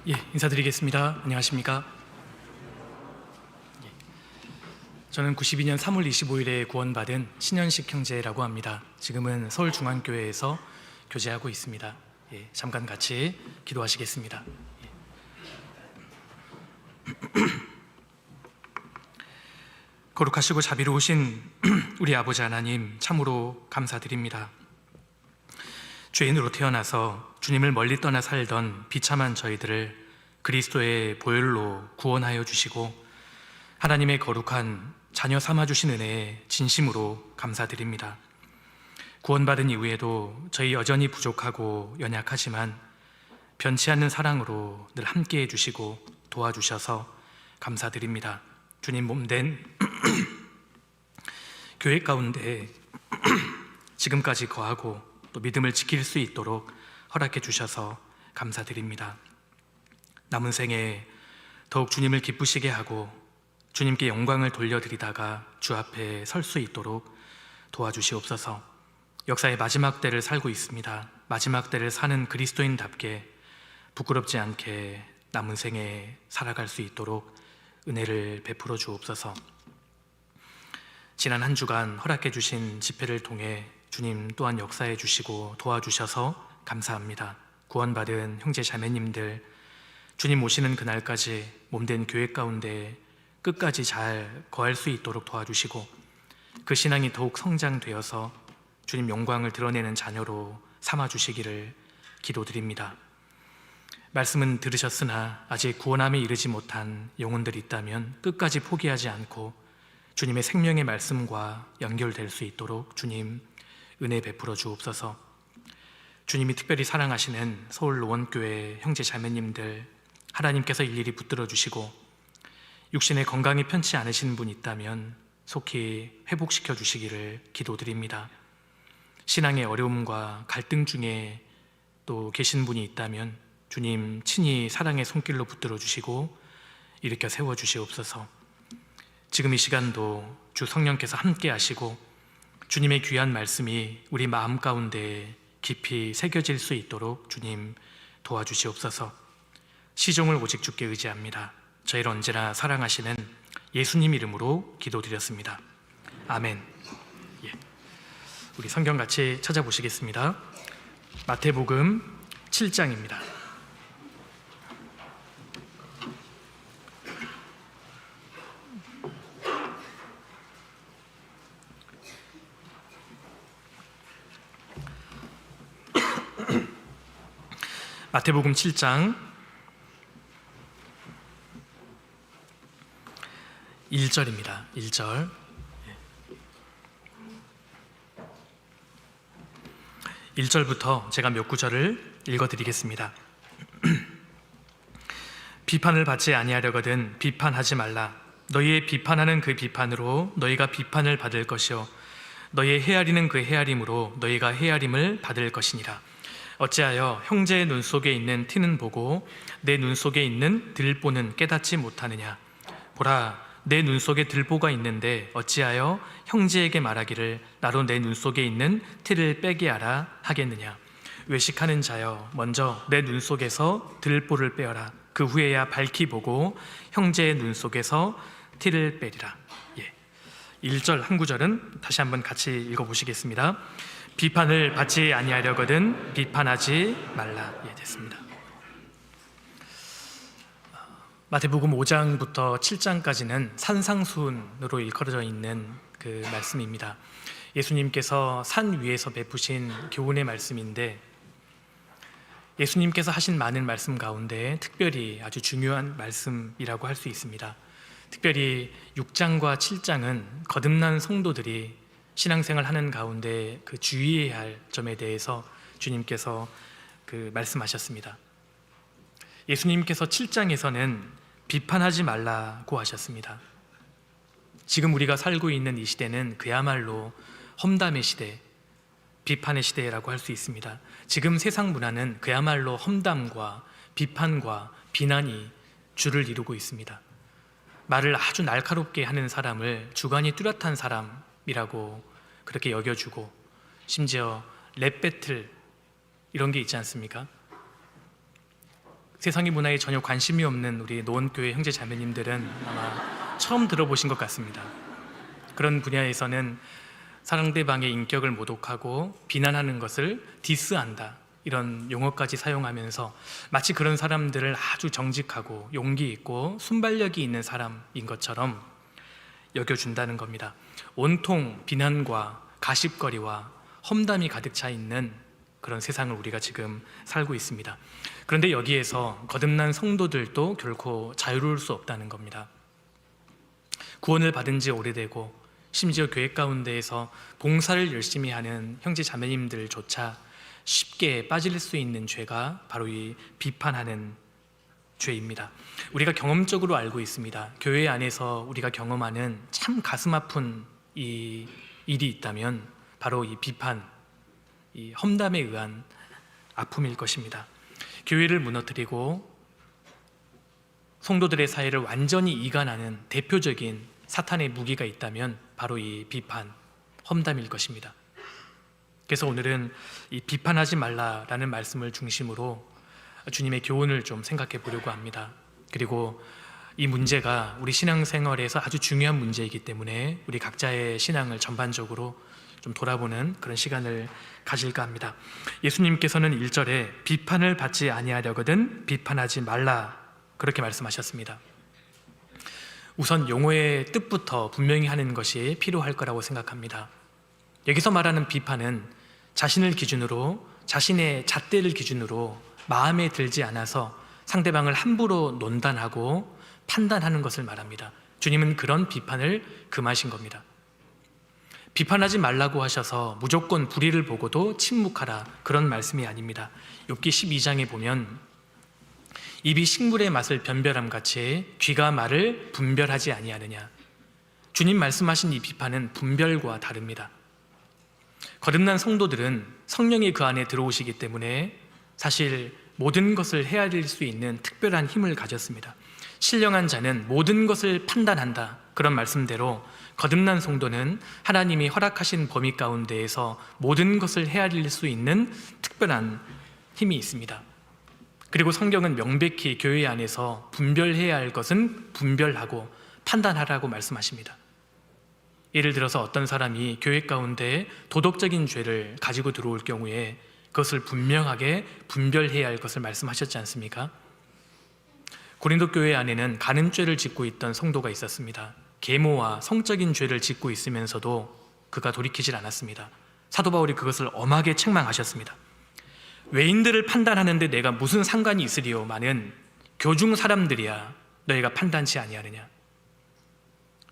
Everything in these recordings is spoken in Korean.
인사드리겠습니다. 안녕하십니까? 저는 92년 3월 25일에 구원받은 신현식 형제라고 합니다. 지금은 서울중앙교회에서 교제하고 있습니다. 잠깐 같이 기도하시겠습니다. 거룩하시고 자비로우신 우리 아버지 하나님, 참으로 감사드립니다. 죄인으로 태어나서 주님을 멀리 떠나 살던 비참한 저희들을 그리스도의 보혈로 구원하여 주시고 하나님의 거룩한 자녀 삼아주신 은혜에 진심으로 감사드립니다. 구원받은 이후에도 저희 여전히 부족하고 연약하지만 변치 않는 사랑으로 늘 함께해 주시고 도와주셔서 감사드립니다. 주님 몸된 교회 가운데 지금까지 거하고 또 믿음을 지킬 수 있도록 허락해 주셔서 감사드립니다. 남은 생에 더욱 주님을 기쁘시게 하고 주님께 영광을 돌려드리다가 주 앞에 설 수 있도록 도와주시옵소서. 역사의 마지막 때를 살고 있습니다. 마지막 때를 사는 그리스도인답게 부끄럽지 않게 남은 생에 살아갈 수 있도록 은혜를 베풀어 주옵소서. 지난 한 주간 허락해 주신 집회를 통해 주님 또한 역사해 주시고 도와주셔서 감사합니다. 구원받은 형제 자매님들, 주님 오시는 그날까지 몸된 교회 가운데 끝까지 잘 거할 수 있도록 도와주시고 그 신앙이 더욱 성장되어서 주님 영광을 드러내는 자녀로 삼아주시기를 기도드립니다. 말씀은 들으셨으나 아직 구원함에 이르지 못한 영혼들이 있다면 끝까지 포기하지 않고 주님의 생명의 말씀과 연결될 수 있도록 주님 은혜 베풀어 주옵소서. 주님이 특별히 사랑하시는 서울 노원교회 형제 자매님들, 하나님께서 일일이 붙들어 주시고 육신의 건강이 편치 않으신 분 있다면 속히 회복시켜 주시기를 기도드립니다. 신앙의 어려움과 갈등 중에 또 계신 분이 있다면 주님 친히 사랑의 손길로 붙들어 주시고 일으켜 세워 주시옵소서. 지금 이 시간도 주 성령께서 함께 하시고 주님의 귀한 말씀이 우리 마음 가운데 깊이 새겨질 수 있도록 주님 도와주시옵소서. 시종을 오직 주께 의지합니다. 저희를 언제나 사랑하시는 예수님 이름으로 기도드렸습니다. 아멘. 우리 성경 같이 찾아보시겠습니다. 마태복음 7장입니다. 마태복음 7장 1절입니다. 1절. 1절부터 제가 몇 구절을 읽어드리겠습니다. 비판을 받지 아니하려거든 비판하지 말라. 너희의 비판하는 그 비판으로 너희가 비판을 받을 것이요 너희의 헤아리는 그 헤아림으로 너희가 헤아림을 받을 것이니라. 어찌하여 형제의 눈 속에 있는 티는 보고 내 눈 속에 있는 들보는 깨닫지 못하느냐. 보라, 내 눈 속에 들보가 있는데 어찌하여 형제에게 말하기를 나로 내 눈 속에 있는 티를 빼게 하라 하겠느냐. 외식하는 자여, 먼저 내 눈 속에서 들보를 빼어라. 그 후에야 밝히 보고 형제의 눈 속에서 티를 빼리라. 1절 한 구절은 다시 한번 같이 읽어보시겠습니다. 비판을 받지 아니하려거든 비판하지 말라. 됐습니다. 마태복음 5장부터 7장까지는 산상수훈으로 일컬어져 있는 그 말씀입니다. 예수님께서 산 위에서 베푸신 교훈의 말씀인데 예수님께서 하신 많은 말씀 가운데 특별히 아주 중요한 말씀이라고 할 수 있습니다. 특별히 6장과 7장은 거듭난 성도들이 신앙생활 하는 가운데 그 주의해야 할 점에 대해서 주님께서 그 말씀하셨습니다. 예수님께서 7장에서는 비판하지 말라고 하셨습니다. 지금 우리가 살고 있는 이 시대는 그야말로 험담의 시대, 비판의 시대라고 할 수 있습니다. 지금 세상 문화는 그야말로 험담과 비판과 비난이 주를 이루고 있습니다. 말을 아주 날카롭게 하는 사람을 주관이 뚜렷한 사람이라고 그렇게 여겨주고 심지어 랩 배틀 이런 게 있지 않습니까? 세상의 문화에 전혀 관심이 없는 우리 노원교회 형제 자매님들은 아마 처음 들어보신 것 같습니다. 그런 분야에서는 상대방의 인격을 모독하고 비난하는 것을 디스한다, 이런 용어까지 사용하면서 마치 그런 사람들을 아주 정직하고 용기 있고 순발력이 있는 사람인 것처럼 여겨준다는 겁니다. 온통 비난과 가십거리와 험담이 가득 차 있는 그런 세상을 우리가 지금 살고 있습니다. 그런데 여기에서 거듭난 성도들도 결코 자유로울 수 없다는 겁니다. 구원을 받은 지 오래되고 심지어 교회 가운데에서 봉사를 열심히 하는 형제 자매님들조차 쉽게 빠질 수 있는 죄가 바로 이 비판하는 죄입니다. 우리가 경험적으로 알고 있습니다. 교회 안에서 우리가 경험하는 참 가슴 아픈 이 일이 있다면 바로 이 비판, 이 험담에 의한 아픔일 것입니다. 교회를 무너뜨리고 성도들의 사이를 완전히 이간하는 대표적인 사탄의 무기가 있다면 바로 이 비판, 험담일 것입니다. 그래서 오늘은 이 비판하지 말라라는 말씀을 중심으로 주님의 교훈을 좀 생각해 보려고 합니다. 그리고 이 문제가 우리 신앙생활에서 아주 중요한 문제이기 때문에 우리 각자의 신앙을 전반적으로 좀 돌아보는 그런 시간을 가질까 합니다. 예수님께서는 1절에 비판을 받지 아니하려거든 비판하지 말라, 그렇게 말씀하셨습니다. 우선 용어의 뜻부터 분명히 하는 것이 필요할 거라고 생각합니다. 여기서 말하는 비판은 자신을 기준으로, 자신의 잣대를 기준으로 마음에 들지 않아서 상대방을 함부로 논단하고 판단하는 것을 말합니다. 주님은 그런 비판을 금하신 겁니다. 비판하지 말라고 하셔서 무조건 불의를 보고도 침묵하라, 그런 말씀이 아닙니다. 욥기 12장에 보면 입이 식물의 맛을 변별함 같이 귀가 말을 분별하지 아니하느냐, 주님 말씀하신 이 비판은 분별과 다릅니다. 거듭난 성도들은 성령이 그 안에 들어오시기 때문에 사실 모든 것을 헤아릴 수 있는 특별한 힘을 가졌습니다. 신령한 자는 모든 것을 판단한다, 그런 말씀대로 거듭난 성도는 하나님이 허락하신 범위 가운데에서 모든 것을 헤아릴 수 있는 특별한 힘이 있습니다. 그리고 성경은 명백히 교회 안에서 분별해야 할 것은 분별하고 판단하라고 말씀하십니다. 예를 들어서 어떤 사람이 교회 가운데 도덕적인 죄를 가지고 들어올 경우에 그것을 분명하게 분별해야 할 것을 말씀하셨지 않습니까? 고린도 교회 안에는 간음죄를 짓고 있던 성도가 있었습니다. 계모와 성적인 죄를 짓고 있으면서도 그가 돌이키질 않았습니다. 사도 바울이 그것을 엄하게 책망하셨습니다. 외인들을 판단하는데 내가 무슨 상관이 있으리요마는 교중 사람들이야 너희가 판단치 아니하느냐.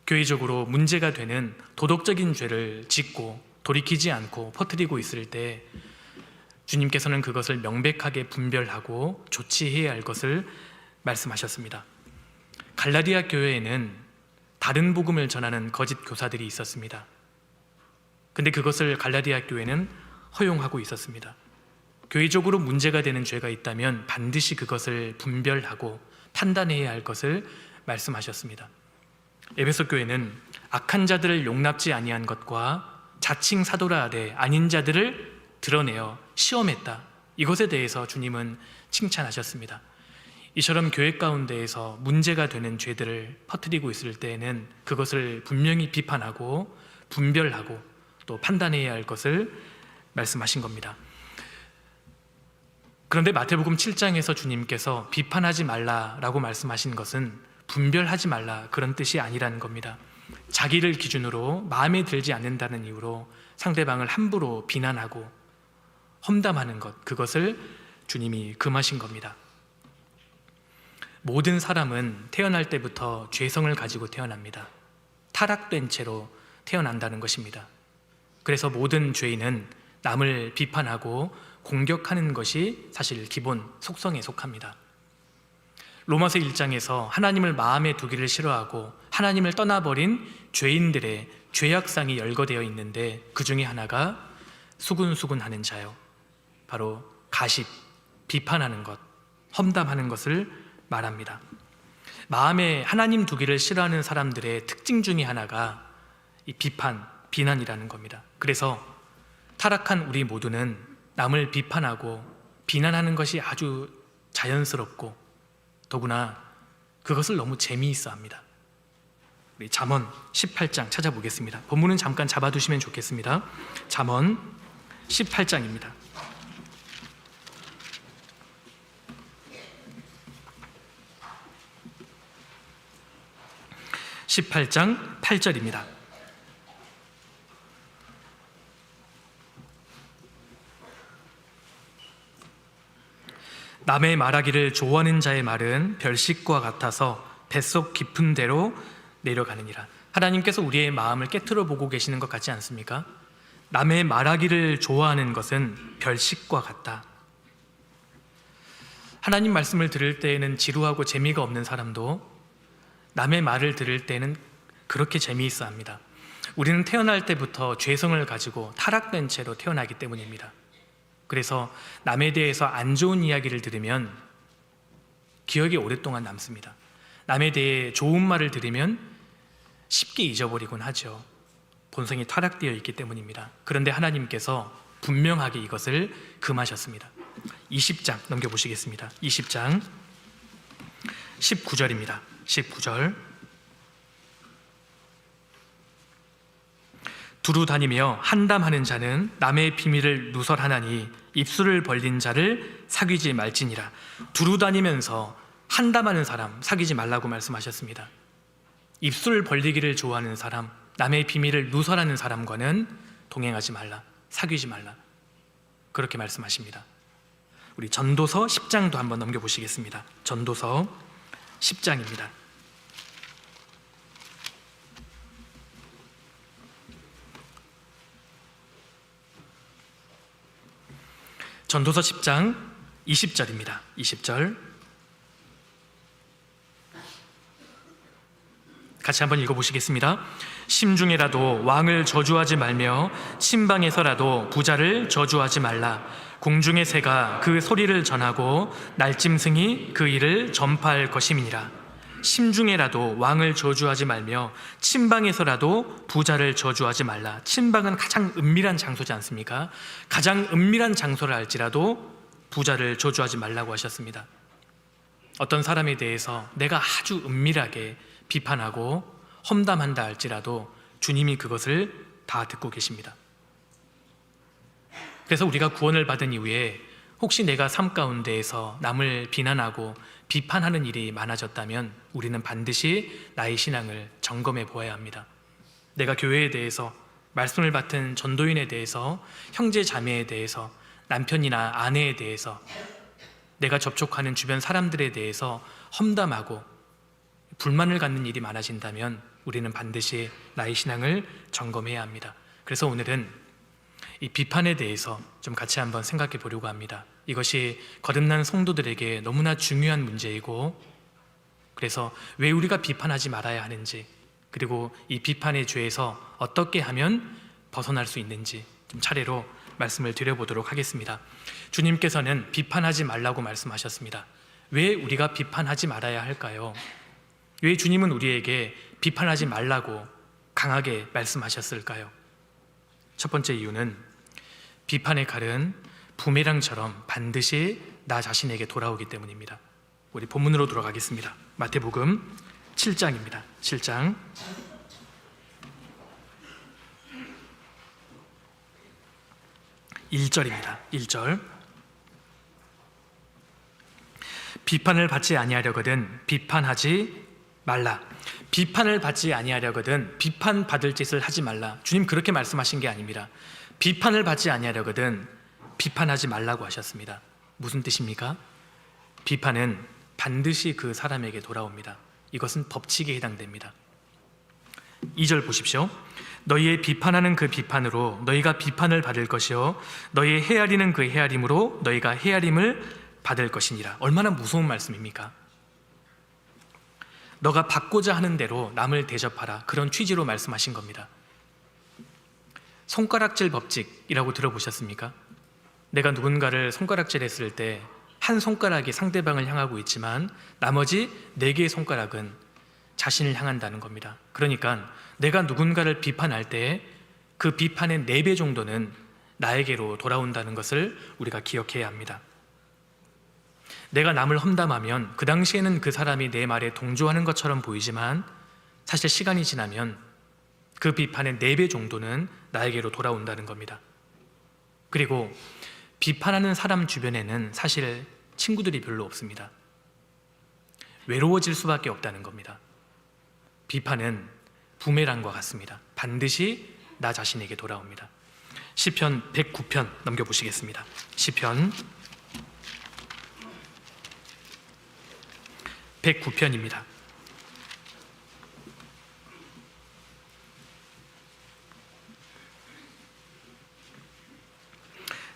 교회적으로 문제가 되는 도덕적인 죄를 짓고 돌이키지 않고 퍼뜨리고 있을 때 주님께서는 그것을 명백하게 분별하고 조치해야 할 것을 말씀하셨습니다. 갈라디아 교회에는 다른 복음을 전하는 거짓 교사들이 있었습니다. 근데 그것을 갈라디아 교회는 허용하고 있었습니다. 교회적으로 문제가 되는 죄가 있다면 반드시 그것을 분별하고 판단해야 할 것을 말씀하셨습니다. 에베소 교회는 악한 자들을 용납지 아니한 것과 자칭 사도라 하되 아닌 자들을 드러내어 시험했다, 이것에 대해서 주님은 칭찬하셨습니다. 이처럼 교회 가운데에서 문제가 되는 죄들을 퍼뜨리고 있을 때에는 그것을 분명히 비판하고 분별하고 또 판단해야 할 것을 말씀하신 겁니다. 그런데 마태복음 7장에서 주님께서 비판하지 말라라고 말씀하신 것은 분별하지 말라, 그런 뜻이 아니라는 겁니다. 자기를 기준으로 마음에 들지 않는다는 이유로 상대방을 함부로 비난하고 험담하는 것, 그것을 주님이 금하신 겁니다. 모든 사람은 태어날 때부터 죄성을 가지고 태어납니다. 타락된 채로 태어난다는 것입니다. 그래서 모든 죄인은 남을 비판하고 공격하는 것이 사실 기본 속성에 속합니다. 로마서 1장에서 하나님을 마음에 두기를 싫어하고 하나님을 떠나버린 죄인들의 죄악상이 열거되어 있는데 그 중에 하나가 수군수군하는 자요, 바로 가십, 비판하는 것, 험담하는 것을 말합니다. 마음에 하나님 두기를 싫어하는 사람들의 특징 중에 하나가 이 비판, 비난이라는 겁니다. 그래서 타락한 우리 모두는 남을 비판하고 비난하는 것이 아주 자연스럽고 더구나 그것을 너무 재미있어 합니다. 우리 잠언 18장 찾아보겠습니다. 본문은 잠깐 잡아두시면 좋겠습니다. 잠언 18장입니다. 18장 8절입니다. 남의 말하기를 좋아하는 자의 말은 별식과 같아서 뱃속 깊은 데로 내려가느니라. 하나님께서 우리의 마음을 깨트려 보고 계시는 것 같지 않습니까? 남의 말하기를 좋아하는 것은 별식과 같다. 하나님 말씀을 들을 때에는 지루하고 재미가 없는 사람도 남의 말을 들을 때는 그렇게 재미있어 합니다. 우리는 태어날 때부터 죄성을 가지고 타락된 채로 태어나기 때문입니다. 그래서 남에 대해서 안 좋은 이야기를 들으면 기억이 오랫동안 남습니다. 남에 대해 좋은 말을 들으면 쉽게 잊어버리곤 하죠. 본성이 타락되어 있기 때문입니다. 그런데 하나님께서 분명하게 이것을 금하셨습니다. 20장 넘겨보시겠습니다. 20장 19절입니다. 19절. 두루 다니며 한담하는 자는 남의 비밀을 누설하나니 입술을 벌린 자를 사귀지 말지니라. 두루 다니면서 한담하는 사람 사귀지 말라고 말씀하셨습니다. 입술 벌리기를 좋아하는 사람, 남의 비밀을 누설하는 사람과는 동행하지 말라, 사귀지 말라, 그렇게 말씀하십니다. 우리 전도서 10장도 한번 넘겨보시겠습니다. 전도서 10장입니다. 전도서 10장 20절입니다. 20절 같이 한번 읽어보시겠습니다. 심중에라도 왕을 저주하지 말며 침방에서라도 부자를 저주하지 말라. 공중의 새가 그 소리를 전하고 날짐승이 그 일을 전파할 것임이니라. 심중에라도 왕을 저주하지 말며 침방에서라도 부자를 저주하지 말라. 침방은 가장 은밀한 장소지 않습니까? 가장 은밀한 장소를 알지라도 부자를 저주하지 말라고 하셨습니다. 어떤 사람에 대해서 내가 아주 은밀하게 비판하고 험담한다 할지라도 주님이 그것을 다 듣고 계십니다. 그래서 우리가 구원을 받은 이후에 혹시 내가 삶 가운데에서 남을 비난하고 비판하는 일이 많아졌다면 우리는 반드시 나의 신앙을 점검해 보아야 합니다. 내가 교회에 대해서, 말씀을 맡은 전도인에 대해서, 형제 자매에 대해서, 남편이나 아내에 대해서, 내가 접촉하는 주변 사람들에 대해서 험담하고 불만을 갖는 일이 많아진다면 우리는 반드시 나의 신앙을 점검해야 합니다. 그래서 오늘은 이 비판에 대해서 좀 같이 한번 생각해 보려고 합니다. 이것이 거듭난 성도들에게 너무나 중요한 문제이고, 그래서 왜 우리가 비판하지 말아야 하는지, 그리고 이 비판의 죄에서 어떻게 하면 벗어날 수 있는지 좀 차례로 말씀을 드려보도록 하겠습니다. 주님께서는 비판하지 말라고 말씀하셨습니다. 왜 우리가 비판하지 말아야 할까요? 왜 주님은 우리에게 비판하지 말라고 강하게 말씀하셨을까요? 첫 번째 이유는 비판의 칼은 부메랑처럼 반드시 나 자신에게 돌아오기 때문입니다. 우리 본문으로 돌아가겠습니다. 마태복음 7장입니다. 7장 1절입니다. 1절. 비판을 받지 아니하려거든 비판하지 말라. 비판을 받지 아니하려거든 비판받을 짓을 하지 말라. 주님 그렇게 말씀하신 게 아닙니다. 비판을 받지 아니하려거든 비판하지 말라고 하셨습니다. 무슨 뜻입니까? 비판은 반드시 그 사람에게 돌아옵니다. 이것은 법칙에 해당됩니다. 2절 보십시오. 너희의 비판하는 그 비판으로 너희가 비판을 받을 것이요 너희의 헤아리는 그 헤아림으로 너희가 헤아림을 받을 것이니라. 얼마나 무서운 말씀입니까? 너가 받고자 하는 대로 남을 대접하라, 그런 취지로 말씀하신 겁니다. 손가락질 법칙이라고 들어보셨습니까? 내가 누군가를 손가락질했을 때 한 손가락이 상대방을 향하고 있지만 나머지 4개의 손가락은 자신을 향한다는 겁니다. 그러니까 내가 누군가를 비판할 때 그 비판의 4배 정도는 나에게로 돌아온다는 것을 우리가 기억해야 합니다. 내가 남을 험담하면 그 당시에는 그 사람이 내 말에 동조하는 것처럼 보이지만 사실 시간이 지나면 그 비판의 4배 정도는 나에게로 돌아온다는 겁니다. 그리고 비판하는 사람 주변에는 사실 친구들이 별로 없습니다. 외로워질 수밖에 없다는 겁니다. 비판은 부메랑과 같습니다. 반드시 나 자신에게 돌아옵니다. 시편 109편 넘겨보시겠습니다. 시편 109편입니다.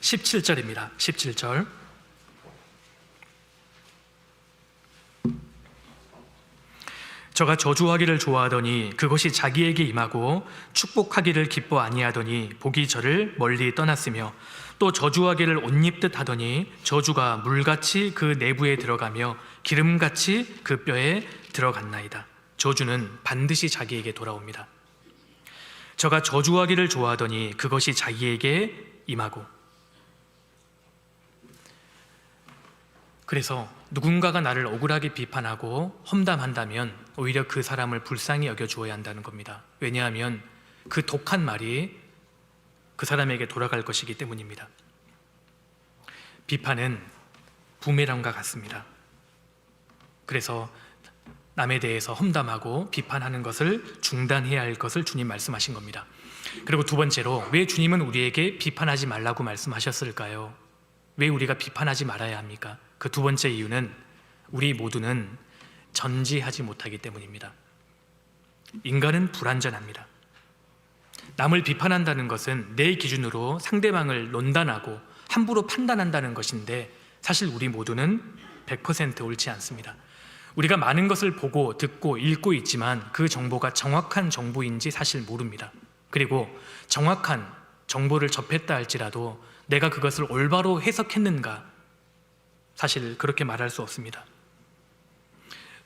17절입니다. 17절. 저가 저주하기를 좋아하더니 그것이 자기에게 임하고 축복하기를 기뻐 아니하더니 복이 저를 멀리 떠났으며 또 저주하기를 옷 입듯 하더니 저주가 물같이 그 내부에 들어가며 기름같이 그 뼈에 들어갔나이다. 저주는 반드시 자기에게 돌아옵니다. 저가 저주하기를 좋아하더니 그것이 자기에게 임하고, 그래서 누군가가 나를 억울하게 비판하고 험담한다면 오히려 그 사람을 불쌍히 여겨주어야 한다는 겁니다. 왜냐하면 그 독한 말이 그 사람에게 돌아갈 것이기 때문입니다. 비판은 부메랑과 같습니다. 그래서 남에 대해서 험담하고 비판하는 것을 중단해야 할 것을 주님 말씀하신 겁니다. 그리고 두 번째로, 왜 주님은 우리에게 비판하지 말라고 말씀하셨을까요? 왜 우리가 비판하지 말아야 합니까? 그 두 번째 이유는 우리 모두는 전지하지 못하기 때문입니다. 인간은 불완전합니다. 남을 비판한다는 것은 내 기준으로 상대방을 논단하고 함부로 판단한다는 것인데 사실 우리 모두는 100% 옳지 않습니다. 우리가 많은 것을 보고 듣고 읽고 있지만 그 정보가 정확한 정보인지 사실 모릅니다. 그리고 정확한 정보를 접했다 할지라도 내가 그것을 올바로 해석했는가, 사실 그렇게 말할 수 없습니다.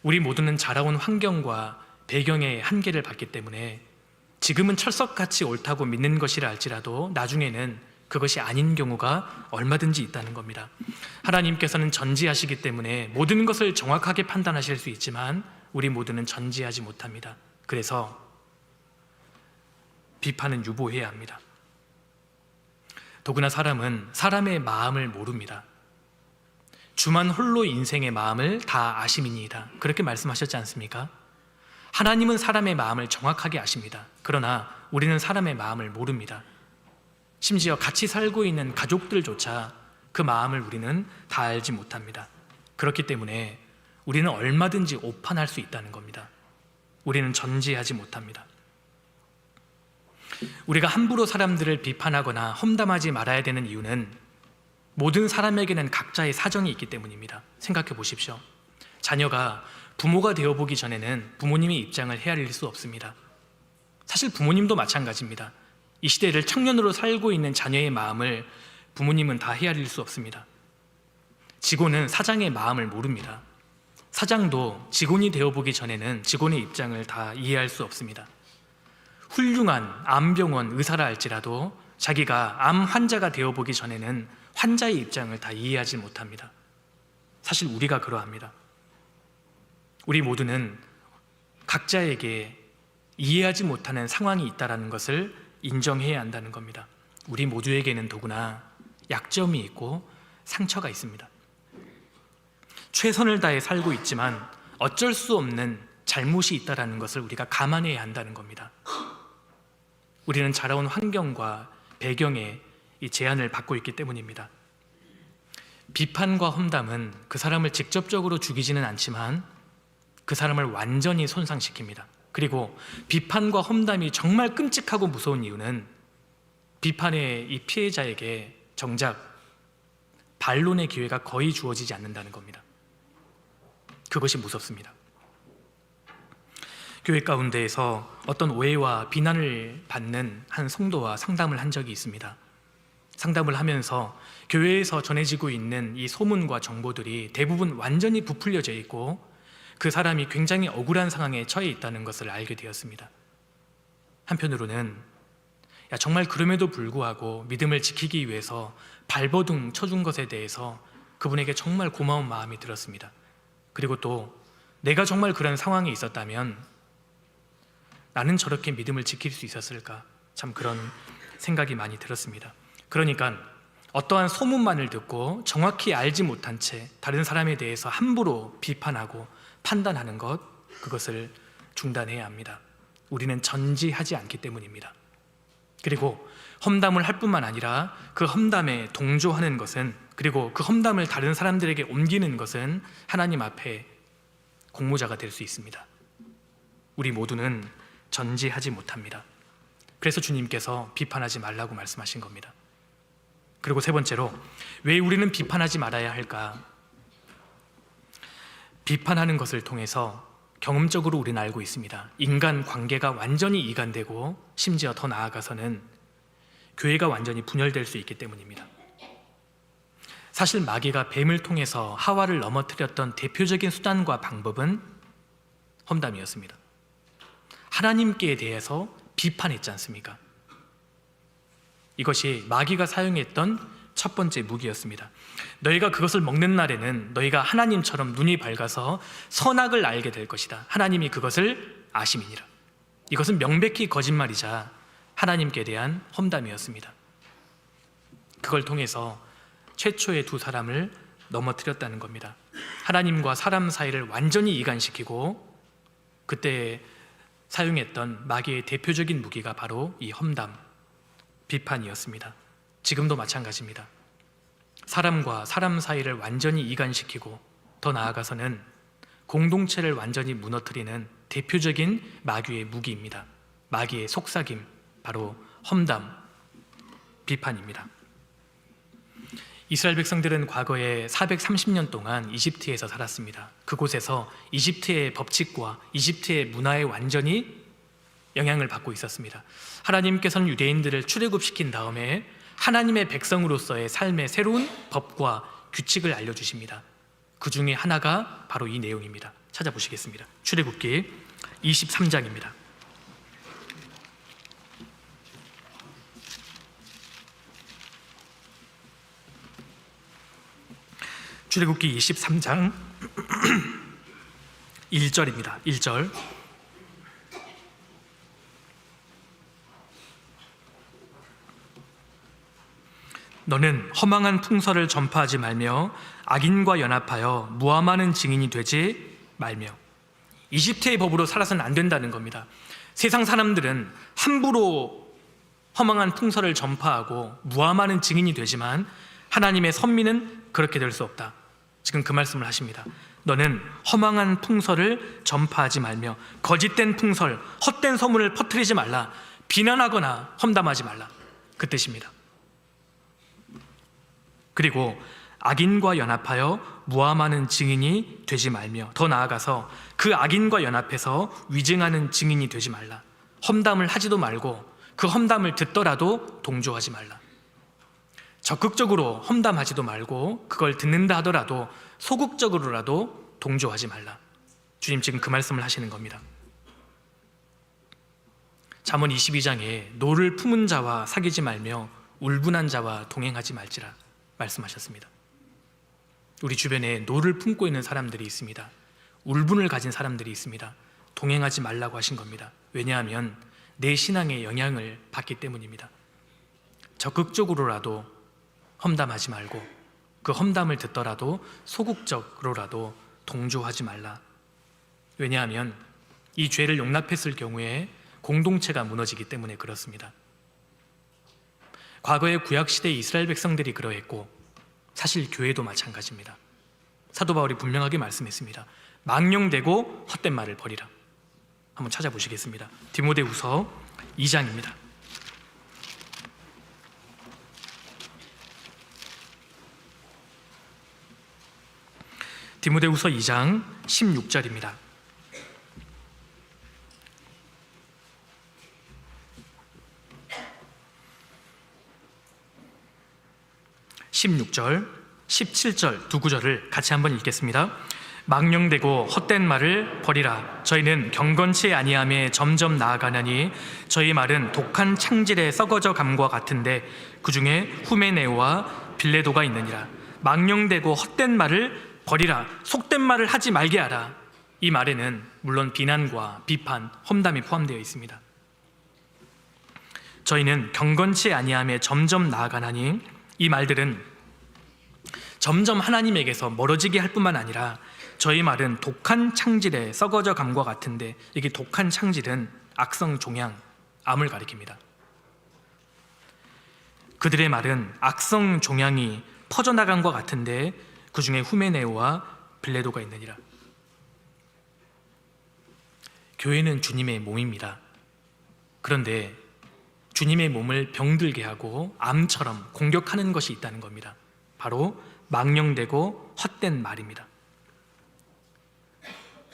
우리 모두는 자라온 환경과 배경의 한계를 봤기 때문에 지금은 철석같이 옳다고 믿는 것이라 할지라도 나중에는 그것이 아닌 경우가 얼마든지 있다는 겁니다. 하나님께서는 전지하시기 때문에 모든 것을 정확하게 판단하실 수 있지만 우리 모두는 전지하지 못합니다. 그래서 비판은 유보해야 합니다. 더구나 사람은 사람의 마음을 모릅니다. 주만 홀로 인생의 마음을 다 아심이니이다, 그렇게 말씀하셨지 않습니까? 하나님은 사람의 마음을 정확하게 아십니다. 그러나 우리는 사람의 마음을 모릅니다. 심지어 같이 살고 있는 가족들조차 그 마음을 우리는 다 알지 못합니다. 그렇기 때문에 우리는 얼마든지 오판할 수 있다는 겁니다. 우리는 전지하지 못합니다. 우리가 함부로 사람들을 비판하거나 험담하지 말아야 되는 이유는 모든 사람에게는 각자의 사정이 있기 때문입니다. 생각해 보십시오. 자녀가 부모가 되어보기 전에는 부모님의 입장을 헤아릴 수 없습니다. 사실 부모님도 마찬가지입니다. 이 시대를 청년으로 살고 있는 자녀의 마음을 부모님은 다 헤아릴 수 없습니다. 직원은 사장의 마음을 모릅니다. 사장도 직원이 되어보기 전에는 직원의 입장을 다 이해할 수 없습니다. 훌륭한 암병원 의사라 할지라도 자기가 암 환자가 되어보기 전에는 환자의 입장을 다 이해하지 못합니다. 사실 우리가 그러합니다. 우리 모두는 각자에게 이해하지 못하는 상황이 있다는 것을 인정해야 한다는 겁니다. 우리 모두에게는 더구나 약점이 있고 상처가 있습니다. 최선을 다해 살고 있지만 어쩔 수 없는 잘못이 있다는 것을 우리가 감안해야 한다는 겁니다. 우리는 자라온 환경과 배경에 이 제한을 받고 있기 때문입니다. 비판과 험담은 그 사람을 직접적으로 죽이지는 않지만 그 사람을 완전히 손상시킵니다. 그리고 비판과 험담이 정말 끔찍하고 무서운 이유는 비판의 이 피해자에게 정작 반론의 기회가 거의 주어지지 않는다는 겁니다. 그것이 무섭습니다. 교회 가운데에서 어떤 오해와 비난을 받는 한 성도와 상담을 한 적이 있습니다. 상담을 하면서 교회에서 전해지고 있는 이 소문과 정보들이 대부분 완전히 부풀려져 있고 그 사람이 굉장히 억울한 상황에 처해 있다는 것을 알게 되었습니다. 한편으로는 정말 그럼에도 불구하고 믿음을 지키기 위해서 발버둥 쳐준 것에 대해서 그분에게 정말 고마운 마음이 들었습니다. 그리고 또 내가 정말 그런 상황에 있었다면 나는 저렇게 믿음을 지킬 수 있었을까? 참 그런 생각이 많이 들었습니다. 그러니까 어떠한 소문만을 듣고 정확히 알지 못한 채 다른 사람에 대해서 함부로 비판하고 판단하는 것, 그것을 중단해야 합니다. 우리는 전지하지 않기 때문입니다. 그리고 험담을 할 뿐만 아니라 그 험담에 동조하는 것은, 그리고 그 험담을 다른 사람들에게 옮기는 것은 하나님 앞에 공모자가 될 수 있습니다. 우리 모두는 전지하지 못합니다. 그래서 주님께서 비판하지 말라고 말씀하신 겁니다. 그리고 세 번째로, 왜 우리는 비판하지 말아야 할까? 비판하는 것을 통해서 경험적으로 우리는 알고 있습니다. 인간 관계가 완전히 이간되고 심지어 더 나아가서는 교회가 완전히 분열될 수 있기 때문입니다. 사실 마귀가 뱀을 통해서 하와를 넘어뜨렸던 대표적인 수단과 방법은 험담이었습니다. 하나님께 대해서 비판했지 않습니까? 이것이 마귀가 사용했던 첫 번째 무기였습니다. 너희가 그것을 먹는 날에는 너희가 하나님처럼 눈이 밝아서 선악을 알게 될 것이다. 하나님이 그것을 아심이니라. 이것은 명백히 거짓말이자 하나님께 대한 험담이었습니다. 그걸 통해서 최초의 두 사람을 넘어뜨렸다는 겁니다. 하나님과 사람 사이를 완전히 이간시키고, 그때 사용했던 마귀의 대표적인 무기가 바로 이 험담, 비판이었습니다. 지금도 마찬가지입니다. 사람과 사람 사이를 완전히 이간시키고 더 나아가서는 공동체를 완전히 무너뜨리는 대표적인 마귀의 무기입니다. 마귀의 속삭임, 바로 험담, 비판입니다. 이스라엘 백성들은 과거에 430년 동안 이집트에서 살았습니다. 그곳에서 이집트의 법칙과 이집트의 문화에 완전히 영향을 받고 있었습니다. 하나님께서는 유대인들을 출애굽시킨 다음에 하나님의 백성으로서의 삶의 새로운 법과 규칙을 알려주십니다. 그 중에 하나가 바로 이 내용입니다. 찾아보시겠습니다. 출애굽기 23장입니다. 출애굽기 23장 1절입니다. 1절. 너는 허망한 풍설을 전파하지 말며 악인과 연합하여 무함하는 증인이 되지 말며. 이집트의 법으로 살아서는 안 된다는 겁니다. 세상 사람들은 함부로 허망한 풍설을 전파하고 무함하는 증인이 되지만 하나님의 선민은 그렇게 될 수 없다. 지금 그 말씀을 하십니다. 너는 허망한 풍설을 전파하지 말며 거짓된 풍설, 헛된 소문을 퍼뜨리지 말라. 비난하거나 험담하지 말라. 그 뜻입니다. 그리고 악인과 연합하여 무함하는 증인이 되지 말며, 더 나아가서 그 악인과 연합해서 위증하는 증인이 되지 말라. 험담을 하지도 말고 그 험담을 듣더라도 동조하지 말라. 적극적으로 험담하지도 말고 그걸 듣는다 하더라도 소극적으로라도 동조하지 말라. 주님 지금 그 말씀을 하시는 겁니다. 잠언 22장에 노를 품은 자와 사귀지 말며 울분한 자와 동행하지 말지라 말씀하셨습니다. 우리 주변에 노를 품고 있는 사람들이 있습니다. 울분을 가진 사람들이 있습니다. 동행하지 말라고 하신 겁니다. 왜냐하면 내 신앙에 영향을 받기 때문입니다. 적극적으로라도 험담하지 말고 그 험담을 듣더라도 소극적으로라도 동조하지 말라. 왜냐하면 이 죄를 용납했을 경우에 공동체가 무너지기 때문에 그렇습니다. 과거의 구약시대 이스라엘 백성들이 그러했고 사실 교회도 마찬가지입니다. 사도 바울이 분명하게 말씀했습니다. 망령되고 헛된 말을 버리라. 한번 찾아보시겠습니다. 디모데후서 2장입니다. 디모데후서 2장 16절입니다. (16절) 17절 두 구절을 같이 한번 읽겠습니다. 망령되고 헛된 말을 버리라. 저희는 경건치 아니함에 점점 나아가나니 저희 말은 독한 창질에 썩어져 감과 같은데 그 중에 후메네오와 빌레도가 있느니라. 망령되고 헛된 말을 버리라. 속된 말을 하지 말게 하라. 이 말에는 물론 비난과 비판, 험담이 포함되어 있습니다. 저희는 경건치 아니함에 점점 나아가나니 이 말들은 점점 하나님에게서 멀어지게 할 뿐만 아니라 저희 말은 독한 창질에 썩어져 감과 같은데, 이게 독한 창질은 악성 종양, 암을 가리킵니다. 그들의 말은 악성 종양이 퍼져나간 것 같은데 그 중에 후메네오와 빌레도가 있느니라. 교회는 주님의 몸입니다. 그런데 주님의 몸을 병들게 하고 암처럼 공격하는 것이 있다는 겁니다. 바로 망령되고 헛된 말입니다.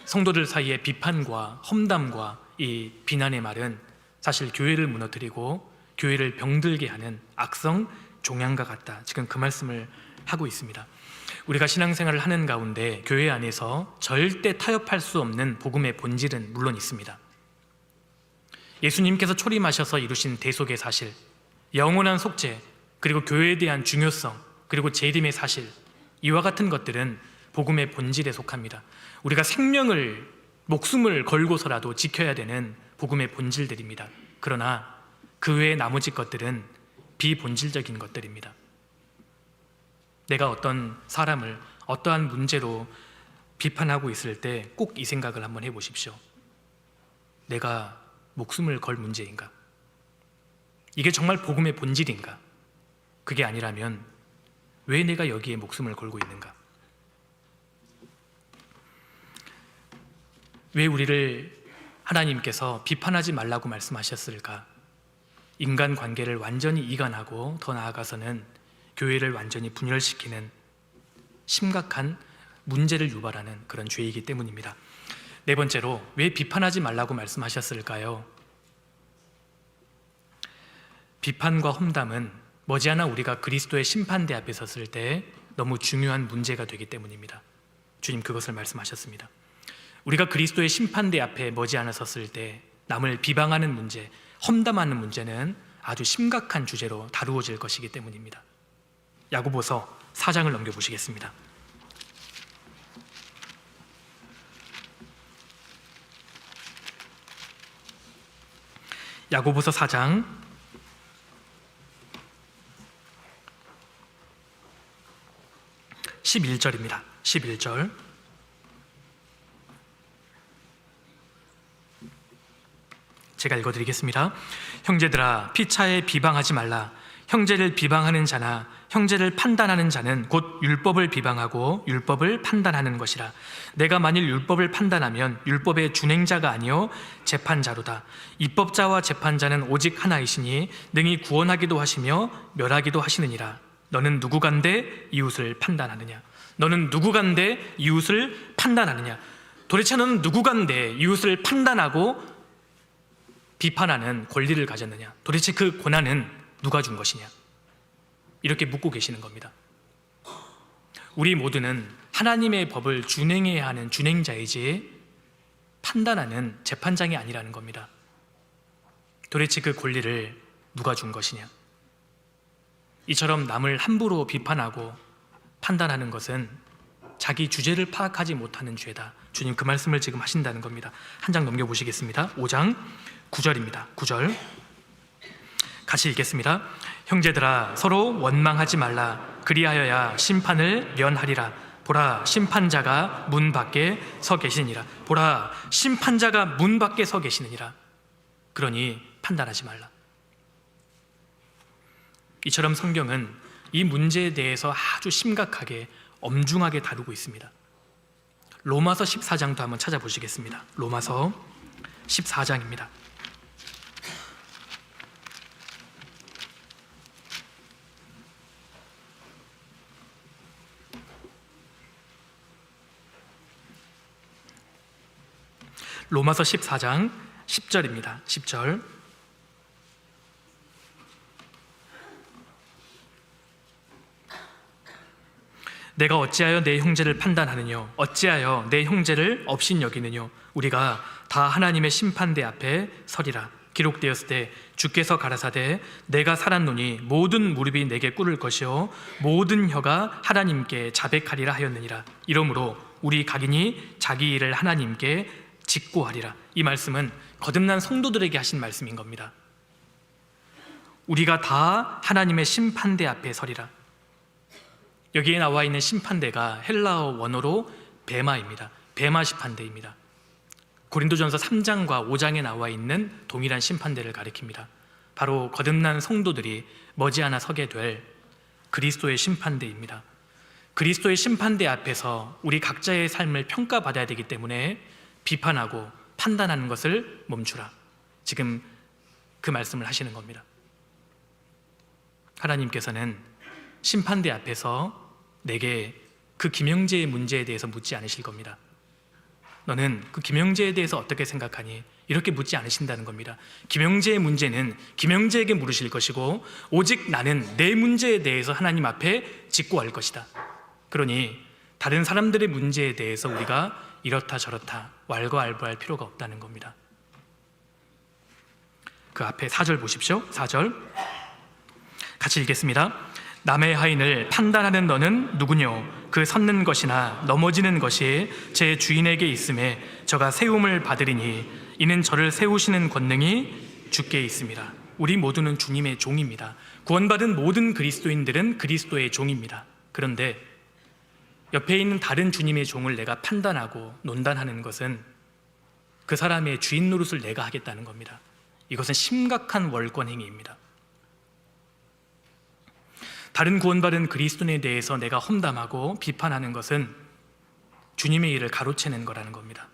성도들 사이의 비판과 험담과 이 비난의 말은 사실 교회를 무너뜨리고 교회를 병들게 하는 악성 종양과 같다. 지금 그 말씀을 하고 있습니다. 우리가 신앙생활을 하는 가운데 교회 안에서 절대 타협할 수 없는 복음의 본질은 물론 있습니다. 예수님께서 초림하셔서 이루신 대속의 사실, 영원한 속죄, 그리고 교회에 대한 중요성, 그리고 재림의 사실, 이와 같은 것들은 복음의 본질에 속합니다. 우리가 생명을, 목숨을 걸고서라도 지켜야 되는 복음의 본질들입니다. 그러나 그 외의 나머지 것들은 비본질적인 것들입니다. 내가 어떤 사람을 어떠한 문제로 비판하고 있을 때 꼭 이 생각을 한번 해보십시오. 내가 목숨을 걸 문제인가? 이게 정말 복음의 본질인가? 그게 아니라면 왜 내가 여기에 목숨을 걸고 있는가? 왜 우리를 하나님께서 비판하지 말라고 말씀하셨을까? 인간관계를 완전히 이간하고 더 나아가서는 교회를 완전히 분열시키는 심각한 문제를 유발하는 그런 죄이기 때문입니다. 네 번째로, 왜 비판하지 말라고 말씀하셨을까요? 비판과 험담은 머지않아 우리가 그리스도의 심판대 앞에 섰을 때 너무 중요한 문제가 되기 때문입니다. 주님 그것을 말씀하셨습니다. 우리가 그리스도의 심판대 앞에 머지않아 섰을 때 남을 비방하는 문제, 험담하는 문제는 아주 심각한 주제로 다루어질 것이기 때문입니다. 야고보서 4장을 넘겨보시겠습니다. 야고보서 4장 11절입니다. 11절. 제가 읽어드리겠습니다. 형제들아, 피차에 비방하지 말라. 형제를 비방하는 자나 형제를 판단하는 자는 곧 율법을 비방하고 율법을 판단하는 것이라. 내가 만일 율법을 판단하면 율법의 준행자가 아니요 재판자로다. 입법자와 재판자는 오직 하나이시니 능히 구원하기도 하시며 멸하기도 하시느니라. 너는 누구간데 이웃을 판단하느냐? 너는 누구간데 이웃을 판단하느냐? 도대체 너는 누구간데 이웃을 판단하고 비판하는 권리를 가졌느냐? 도대체 그 권한은 누가 준 것이냐? 이렇게 묻고 계시는 겁니다. 우리 모두는 하나님의 법을 준행해야 하는 준행자이지 판단하는 재판장이 아니라는 겁니다. 도대체 그 권리를 누가 준 것이냐? 이처럼 남을 함부로 비판하고 판단하는 것은 자기 주제를 파악하지 못하는 죄다. 주님 그 말씀을 지금 하신다는 겁니다. 한 장 넘겨보시겠습니다. 5장 9절입니다. 9절 같이 읽겠습니다. 형제들아, 서로 원망하지 말라. 그리하여야 심판을 면하리라. 보라, 심판자가 문 밖에 서 계시니라. 보라, 심판자가 문 밖에 서 계시느니라. 그러니 판단하지 말라. 이처럼 성경은 이 문제에 대해서 아주 심각하게 엄중하게 다루고 있습니다. 로마서 14장도 한번 찾아보시겠습니다. 로마서 14장입니다. 로마서 14장 10절입니다. 10절. 내가 어찌하여 내 형제를 판단하느뇨? 어찌하여 내 형제를 업신 여기느뇨? 우리가 다 하나님의 심판대 앞에 서리라. 기록되었을 때 주께서 가라사대 내가 살았노니 모든 무릎이 내게 꿇을 것이요 모든 혀가 하나님께 자백하리라 하였느니라. 이러므로 우리 각인이 자기 일을 하나님께 직고하리라. 이 말씀은 거듭난 성도들에게 하신 말씀인 겁니다. 우리가 다 하나님의 심판대 앞에 서리라. 여기에 나와 있는 심판대가 헬라어 원어로 베마입니다. 베마 심판대입니다. 고린도전서 3장과 5장에 나와 있는 동일한 심판대를 가리킵니다. 바로 거듭난 성도들이 머지않아 서게 될 그리스도의 심판대입니다. 그리스도의 심판대 앞에서 우리 각자의 삶을 평가받아야 되기 때문에 비판하고 판단하는 것을 멈추라. 지금 그 말씀을 하시는 겁니다. 하나님께서는 심판대 앞에서 내게 그 김영재의 문제에 대해서 묻지 않으실 겁니다. 너는 그 김영재에 대해서 어떻게 생각하니? 이렇게 묻지 않으신다는 겁니다. 김영재의 문제는 김영재에게 물으실 것이고 오직 나는 내 문제에 대해서 하나님 앞에 직고할 것이다. 그러니 다른 사람들의 문제에 대해서 우리가 이렇다 저렇다 왈가왈부할 필요가 없다는 겁니다. 그 앞에 4절 보십시오. 4절 같이 읽겠습니다. 남의 하인을 판단하는 너는 누구뇨? 그 섰는 것이나 넘어지는 것이 제 주인에게 있음에 저가 세움을 받으리니 이는 저를 세우시는 권능이 주께 있습니다. 우리 모두는 주님의 종입니다. 구원받은 모든 그리스도인들은 그리스도의 종입니다. 그런데 옆에 있는 다른 주님의 종을 내가 판단하고 논단하는 것은 그 사람의 주인 노릇을 내가 하겠다는 겁니다. 이것은 심각한 월권 행위입니다. 다른 구원받은 그리스도인에 대해서 내가 험담하고 비판하는 것은 주님의 일을 가로채는 거라는 겁니다.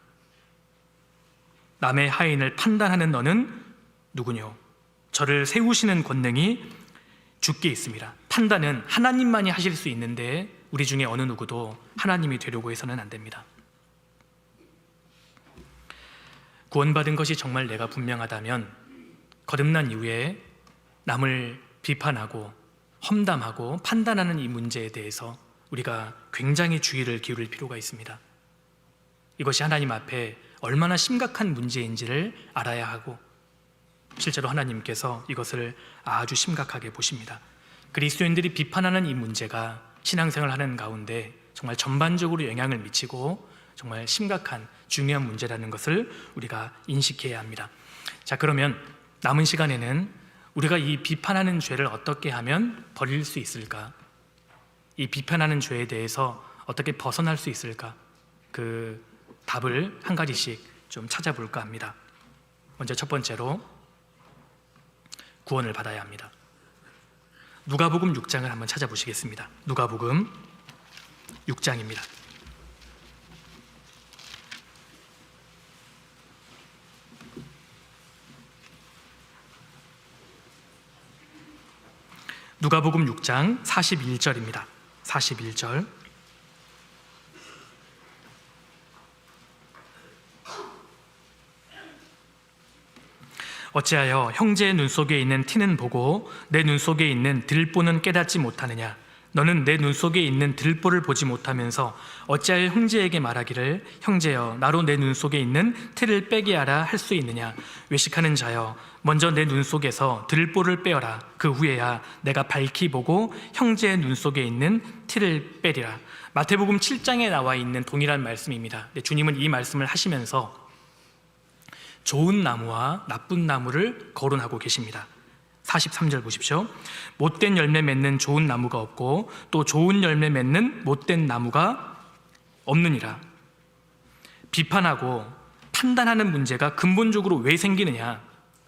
남의 하인을 판단하는 너는 누구뇨? 저를 세우시는 권능이 주께 있습니다. 판단은 하나님만이 하실 수 있는데 우리 중에 어느 누구도 하나님이 되려고 해서는 안 됩니다. 구원받은 것이 정말 내가 분명하다면 거듭난 이후에 남을 비판하고 험담하고 판단하는 이 문제에 대해서 우리가 굉장히 주의를 기울일 필요가 있습니다. 이것이 하나님 앞에 얼마나 심각한 문제인지를 알아야 하고 실제로 하나님께서 이것을 아주 심각하게 보십니다. 그리스도인들이 비판하는 이 문제가 신앙생활을 하는 가운데 정말 전반적으로 영향을 미치고 정말 심각한 중요한 문제라는 것을 우리가 인식해야 합니다. 자, 그러면 남은 시간에는 우리가 이 비판하는 죄를 어떻게 하면 버릴 수 있을까? 이 비판하는 죄에 대해서 어떻게 벗어날 수 있을까? 그 답을 한 가지씩 좀 찾아볼까 합니다. 먼저 첫 번째로 구원을 받아야 합니다. 누가복음 6장을 한번 찾아보시겠습니다. 누가복음 6장입니다. 누가복음 6장 41절입니다. 41절. 어찌하여 형제의 눈 속에 있는 티는 보고 내 눈 속에 있는 들보는 깨닫지 못하느냐? 너는 내 눈 속에 있는 들보를 보지 못하면서 어찌하여 형제에게 말하기를 형제여 나로 내 눈 속에 있는 티를 빼게 하라 할 수 있느냐? 외식하는 자여 먼저 내 눈 속에서 들보를 빼어라. 그 후에야 내가 밝히 보고 형제의 눈 속에 있는 티를 빼리라. 마태복음 7장에 나와 있는 동일한 말씀입니다. 주님은 이 말씀을 하시면서 좋은 나무와 나쁜 나무를 거론하고 계십니다. 43절 보십시오. 못된 열매 맺는 좋은 나무가 없고 또 좋은 열매 맺는 못된 나무가 없느니라. 비판하고 판단하는 문제가 근본적으로 왜 생기느냐?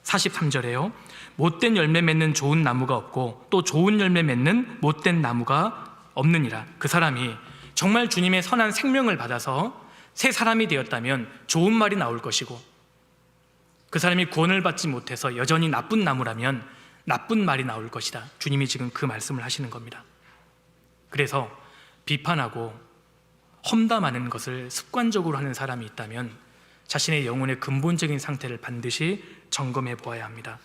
43절에요. 못된 열매 맺는 좋은 나무가 없고 또 좋은 열매 맺는 못된 나무가 없느니라. 그 사람이 정말 주님의 선한 생명을 받아서 새 사람이 되었다면 좋은 말이 나올 것이고 그 사람이 구원을 받지 못해서 여전히 나쁜 나무라면 나쁜 말이 나올 것이다. 주님이 지금 그 말씀을 하시는 겁니다. 그래서 비판하고 험담하는 것을 습관적으로 하는 사람이 있다면 자신의 영혼의 근본적인 상태를 반드시 점검해 보아야 합니다.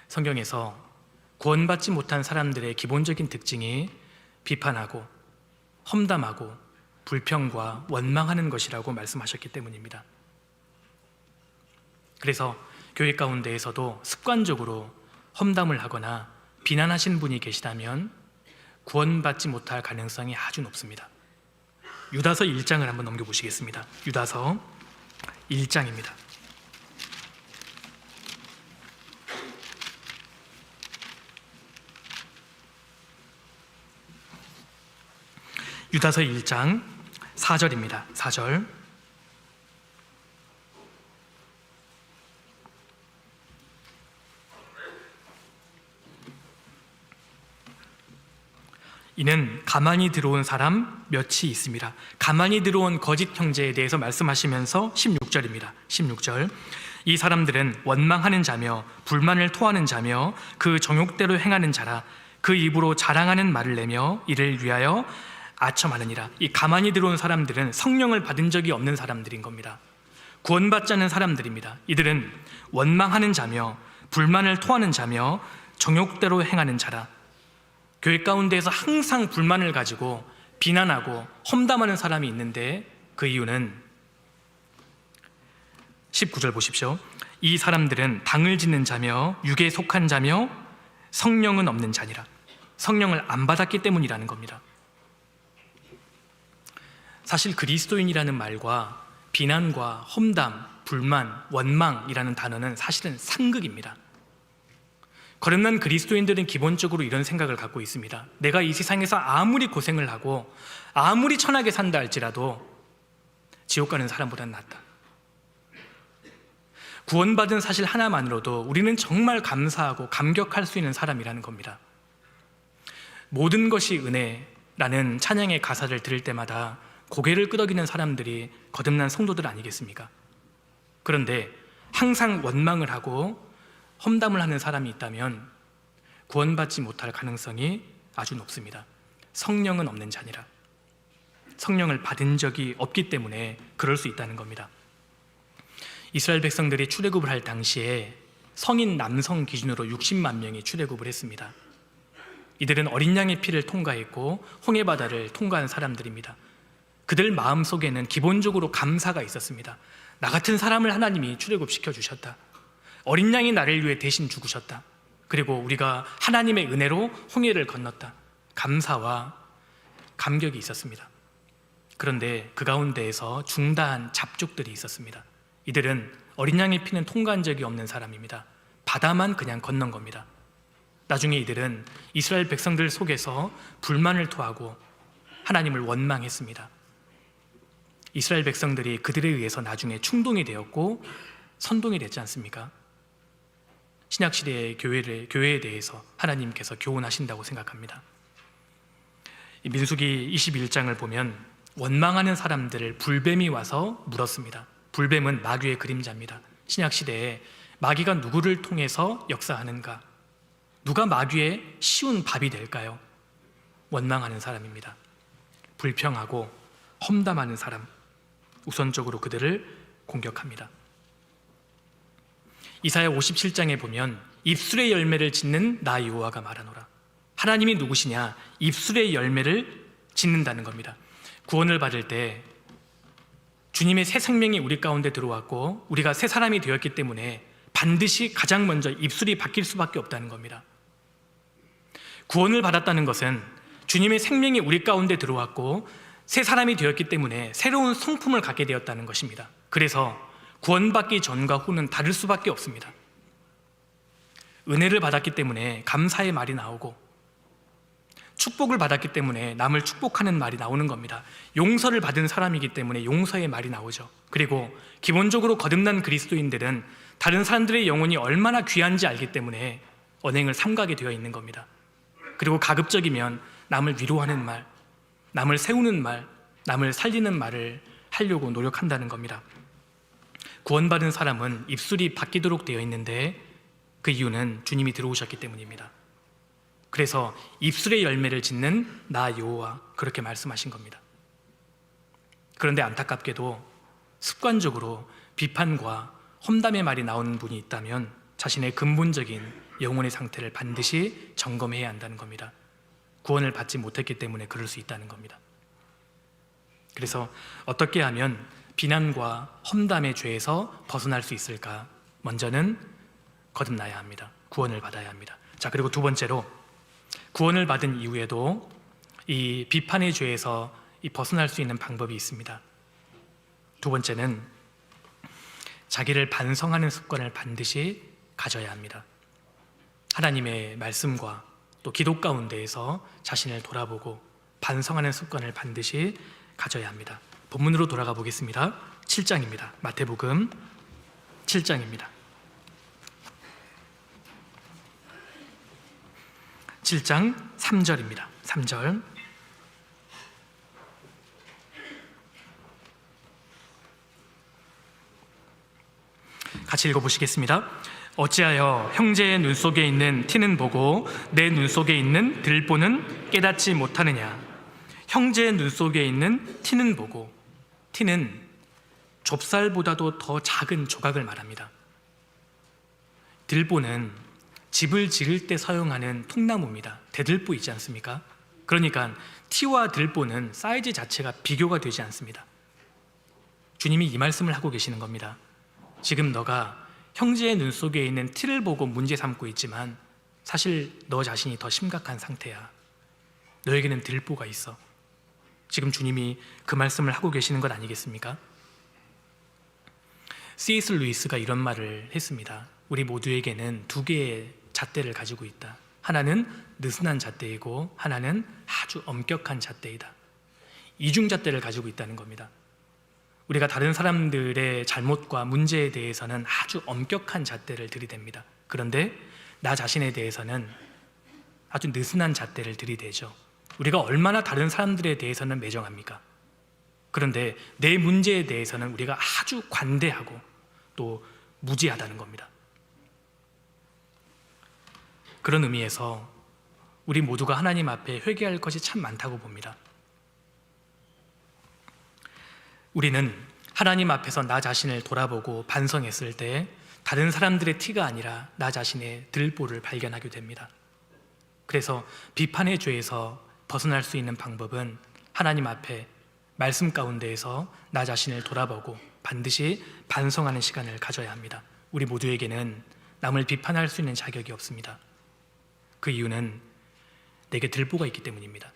성경에서 구원받지 못한 사람들의 기본적인 특징이 비판하고 험담하고 불평과 원망하는 것이라고 말씀하셨기 때문입니다. 그래서 교회 가운데에서도 습관적으로 험담을 하거나 비난하시는 분이 계시다면 구원받지 못할 가능성이 아주 높습니다. 유다서 1장을 한번 넘겨보시겠습니다. 유다서 1장입니다. 유다서 1장 4절입니다. 4절. 이는 가만히 들어온 사람 몇이 있습니다. 가만히 들어온 거짓 형제에 대해서 말씀하시면서 16절입니다. 16절. 이 사람들은 원망하는 자며 불만을 토하는 자며 그 정욕대로 행하는 자라. 그 입으로 자랑하는 말을 내며 이를 위하여 아첨하느니라. 이 가만히 들어온 사람들은 성령을 받은 적이 없는 사람들인 겁니다. 구원받지 않은 사람들입니다. 이들은 원망하는 자며 불만을 토하는 자며 정욕대로 행하는 자라. 교회 가운데에서 항상 불만을 가지고 비난하고 험담하는 사람이 있는데 그 이유는 19절 보십시오. 이 사람들은 당을 짓는 자며 육에 속한 자며 성령은 없는 자니라. 성령을 안 받았기 때문이라는 겁니다. 사실 그리스도인이라는 말과 비난과 험담, 불만, 원망이라는 단어는 사실은 상극입니다. 거듭난 그리스도인들은 기본적으로 이런 생각을 갖고 있습니다. 내가 이 세상에서 아무리 고생을 하고 아무리 천하게 산다 할지라도 지옥 가는 사람보다는 낫다. 구원받은 사실 하나만으로도 우리는 정말 감사하고 감격할 수 있는 사람이라는 겁니다. 모든 것이 은혜라는 찬양의 가사를 들을 때마다 고개를 끄덕이는 사람들이 거듭난 성도들 아니겠습니까? 그런데 항상 원망을 하고 험담을 하는 사람이 있다면 구원받지 못할 가능성이 아주 높습니다. 성령은 없는 자니라. 성령을 받은 적이 없기 때문에 그럴 수 있다는 겁니다. 이스라엘 백성들이 출애굽을 할 당시에 성인 남성 기준으로 60만 명이 출애굽을 했습니다. 이들은 어린 양의 피를 통과했고 홍해바다를 통과한 사람들입니다. 그들 마음속에는 기본적으로 감사가 있었습니다. 나 같은 사람을 하나님이 출애굽시켜 주셨다. 어린 양이 나를 위해 대신 죽으셨다. 그리고 우리가 하나님의 은혜로 홍해를 건넜다. 감사와 감격이 있었습니다. 그런데 그 가운데에서 중다한 잡족들이 있었습니다. 이들은 어린 양의 피는 통과한 적이 없는 사람입니다. 바다만 그냥 건넌 겁니다. 나중에 이들은 이스라엘 백성들 속에서 불만을 토하고 하나님을 원망했습니다. 이스라엘 백성들이 그들에 의해서 나중에 충동이 되었고 선동이 됐지 않습니까? 신약시대의 교회에 대해서 하나님께서 교훈하신다고 생각합니다. 민수기 21장을 보면 원망하는 사람들을 불뱀이 와서 물었습니다. 불뱀은 마귀의 그림자입니다. 신약시대에 마귀가 누구를 통해서 역사하는가? 누가 마귀의 쉬운 밥이 될까요? 원망하는 사람입니다. 불평하고 험담하는 사람, 우선적으로 그들을 공격합니다. 이사야 57장에 보면 입술의 열매를 짓는 나 여호와가 말하노라. 하나님이 누구시냐? 입술의 열매를 짓는다는 겁니다. 구원을 받을 때 주님의 새 생명이 우리 가운데 들어왔고 우리가 새 사람이 되었기 때문에 반드시 가장 먼저 입술이 바뀔 수밖에 없다는 겁니다. 구원을 받았다는 것은 주님의 생명이 우리 가운데 들어왔고 새 사람이 되었기 때문에 새로운 성품을 갖게 되었다는 것입니다. 그래서 구원받기 전과 후는 다를 수밖에 없습니다. 은혜를 받았기 때문에 감사의 말이 나오고 축복을 받았기 때문에 남을 축복하는 말이 나오는 겁니다. 용서를 받은 사람이기 때문에 용서의 말이 나오죠. 그리고 기본적으로 거듭난 그리스도인들은 다른 사람들의 영혼이 얼마나 귀한지 알기 때문에 언행을 삼가게 되어 있는 겁니다. 그리고 가급적이면 남을 위로하는 말, 남을 세우는 말, 남을 살리는 말을 하려고 노력한다는 겁니다. 구원받은 사람은 입술이 바뀌도록 되어 있는데 그 이유는 주님이 들어오셨기 때문입니다. 그래서 입술의 열매를 짓는 나 여호와 그렇게 말씀하신 겁니다. 그런데 안타깝게도 습관적으로 비판과 험담의 말이 나오는 분이 있다면 자신의 근본적인 영혼의 상태를 반드시 점검해야 한다는 겁니다. 구원을 받지 못했기 때문에 그럴 수 있다는 겁니다. 그래서 어떻게 하면 비난과 험담의 죄에서 벗어날 수 있을까? 먼저는 거듭나야 합니다. 구원을 받아야 합니다. 자, 그리고 두 번째로 구원을 받은 이후에도 이 비판의 죄에서 벗어날 수 있는 방법이 있습니다. 두 번째는 자기를 반성하는 습관을 반드시 가져야 합니다. 하나님의 말씀과 또 기도 가운데에서 자신을 돌아보고 반성하는 습관을 반드시 가져야 합니다. 본문으로 돌아가 보겠습니다. 7장입니다. 마태복음 7장입니다. 7장 3절입니다. 3절. 같이 읽어보시겠습니다. 어찌하여 형제의 눈 속에 있는 티는 보고 내 눈 속에 있는 들보는 깨닫지 못하느냐. 형제의 눈 속에 있는 티는 보고, 티는 좁쌀보다도 더 작은 조각을 말합니다. 들보는 집을 지을 때 사용하는 통나무입니다. 대들보 있지 않습니까? 그러니까 티와 들보는 사이즈 자체가 비교가 되지 않습니다. 주님이 이 말씀을 하고 계시는 겁니다. 지금 너가 형제의 눈 속에 있는 티를 보고 문제 삼고 있지만 사실 너 자신이 더 심각한 상태야. 너에게는 들보가 있어. 지금 주님이 그 말씀을 하고 계시는 것 아니겠습니까? C.S. 루이스가 이런 말을 했습니다. 우리 모두에게는 두 개의 잣대를 가지고 있다. 하나는 느슨한 잣대이고 하나는 아주 엄격한 잣대이다. 이중잣대를 가지고 있다는 겁니다. 우리가 다른 사람들의 잘못과 문제에 대해서는 아주 엄격한 잣대를 들이댑니다. 그런데 나 자신에 대해서는 아주 느슨한 잣대를 들이대죠. 우리가 얼마나 다른 사람들에 대해서는 매정합니까? 그런데 내 문제에 대해서는 우리가 아주 관대하고 또 무지하다는 겁니다. 그런 의미에서 우리 모두가 하나님 앞에 회개할 것이 참 많다고 봅니다. 우리는 하나님 앞에서 나 자신을 돌아보고 반성했을 때 다른 사람들의 티가 아니라 나 자신의 들보를 발견하게 됩니다. 그래서 비판의 죄에서 벗어날 수 있는 방법은 하나님 앞에 말씀 가운데에서 나 자신을 돌아보고 반드시 반성하는 시간을 가져야 합니다. 우리 모두에게는 남을 비판할 수 있는 자격이 없습니다. 그 이유는 내게 들보가 있기 때문입니다.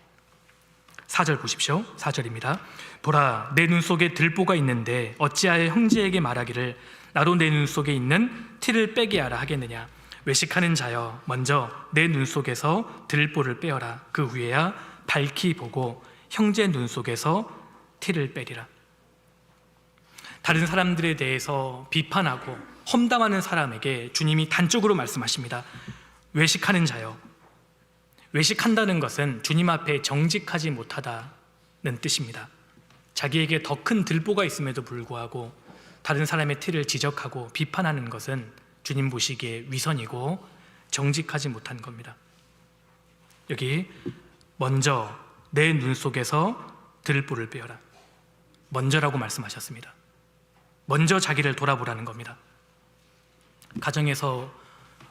4절 보십시오. 4절입니다. 보라, 내 눈 속에 들보가 있는데 어찌하여 형제에게 말하기를 나도 내 눈 속에 있는 티를 빼게 하라 하겠느냐. 외식하는 자여, 먼저 내 눈 속에서 들보를 빼어라. 그 후에야 밝히 보고 형제 눈 속에서 티를 빼리라. 다른 사람들에 대해서 비판하고 험담하는 사람에게 주님이 단적으로 말씀하십니다. 외식하는 자여. 외식한다는 것은 주님 앞에 정직하지 못하다는 뜻입니다. 자기에게 더 큰 들보가 있음에도 불구하고 다른 사람의 티를 지적하고 비판하는 것은 주님 보시기에 위선이고 정직하지 못한 겁니다. 여기 먼저 내 눈 속에서 들보를 빼어라. 먼저라고 말씀하셨습니다. 먼저 자기를 돌아보라는 겁니다. 가정에서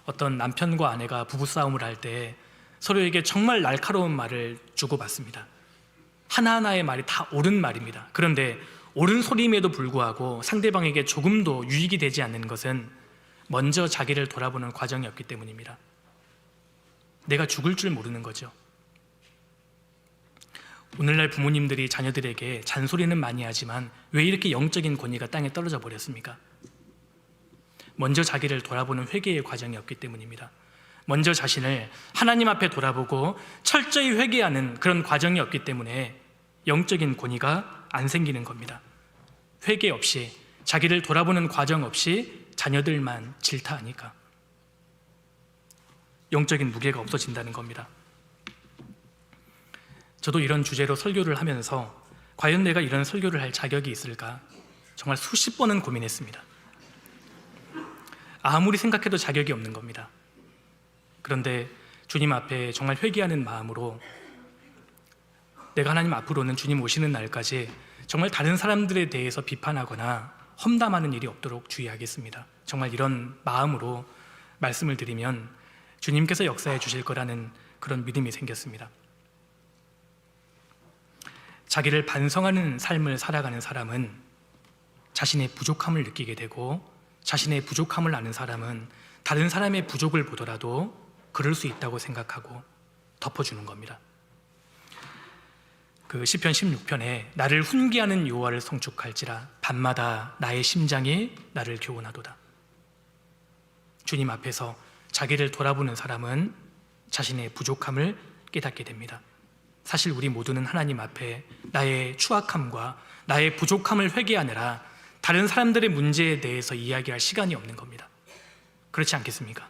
어떤 남편과 아내가 부부싸움을 할 때 서로에게 정말 날카로운 말을 주고받습니다. 하나하나의 말이 다 옳은 말입니다. 그런데 옳은 소리임에도 불구하고 상대방에게 조금도 유익이 되지 않는 것은 먼저 자기를 돌아보는 과정이 없기 때문입니다. 내가 죽을 줄 모르는 거죠. 오늘날 부모님들이 자녀들에게 잔소리는 많이 하지만 왜 이렇게 영적인 권위가 땅에 떨어져 버렸습니까? 먼저 자기를 돌아보는 회개의 과정이 없기 때문입니다. 먼저 자신을 하나님 앞에 돌아보고 철저히 회개하는 그런 과정이 없기 때문에 영적인 권위가 안 생기는 겁니다. 회개 없이, 자기를 돌아보는 과정 없이 자녀들만 질타하니까 영적인 무게가 없어진다는 겁니다. 저도 이런 주제로 설교를 하면서 과연 내가 이런 설교를 할 자격이 있을까 정말 수십 번은 고민했습니다. 아무리 생각해도 자격이 없는 겁니다. 그런데 주님 앞에 정말 회개하는 마음으로 내가 하나님 앞으로는 주님 오시는 날까지 정말 다른 사람들에 대해서 비판하거나 험담하는 일이 없도록 주의하겠습니다. 정말 이런 마음으로 말씀을 드리면 주님께서 역사해 주실 거라는 그런 믿음이 생겼습니다. 자기를 반성하는 삶을 살아가는 사람은 자신의 부족함을 느끼게 되고 자신의 부족함을 아는 사람은 다른 사람의 부족을 보더라도 그럴 수 있다고 생각하고 덮어주는 겁니다. 그 시편 16편에 나를 훈계하는 여호와를 송축할지라 밤마다 나의 심장이 나를 교훈하도다. 주님 앞에서 자기를 돌아보는 사람은 자신의 부족함을 깨닫게 됩니다. 사실 우리 모두는 하나님 앞에 나의 추악함과 나의 부족함을 회개하느라 다른 사람들의 문제에 대해서 이야기할 시간이 없는 겁니다. 그렇지 않겠습니까?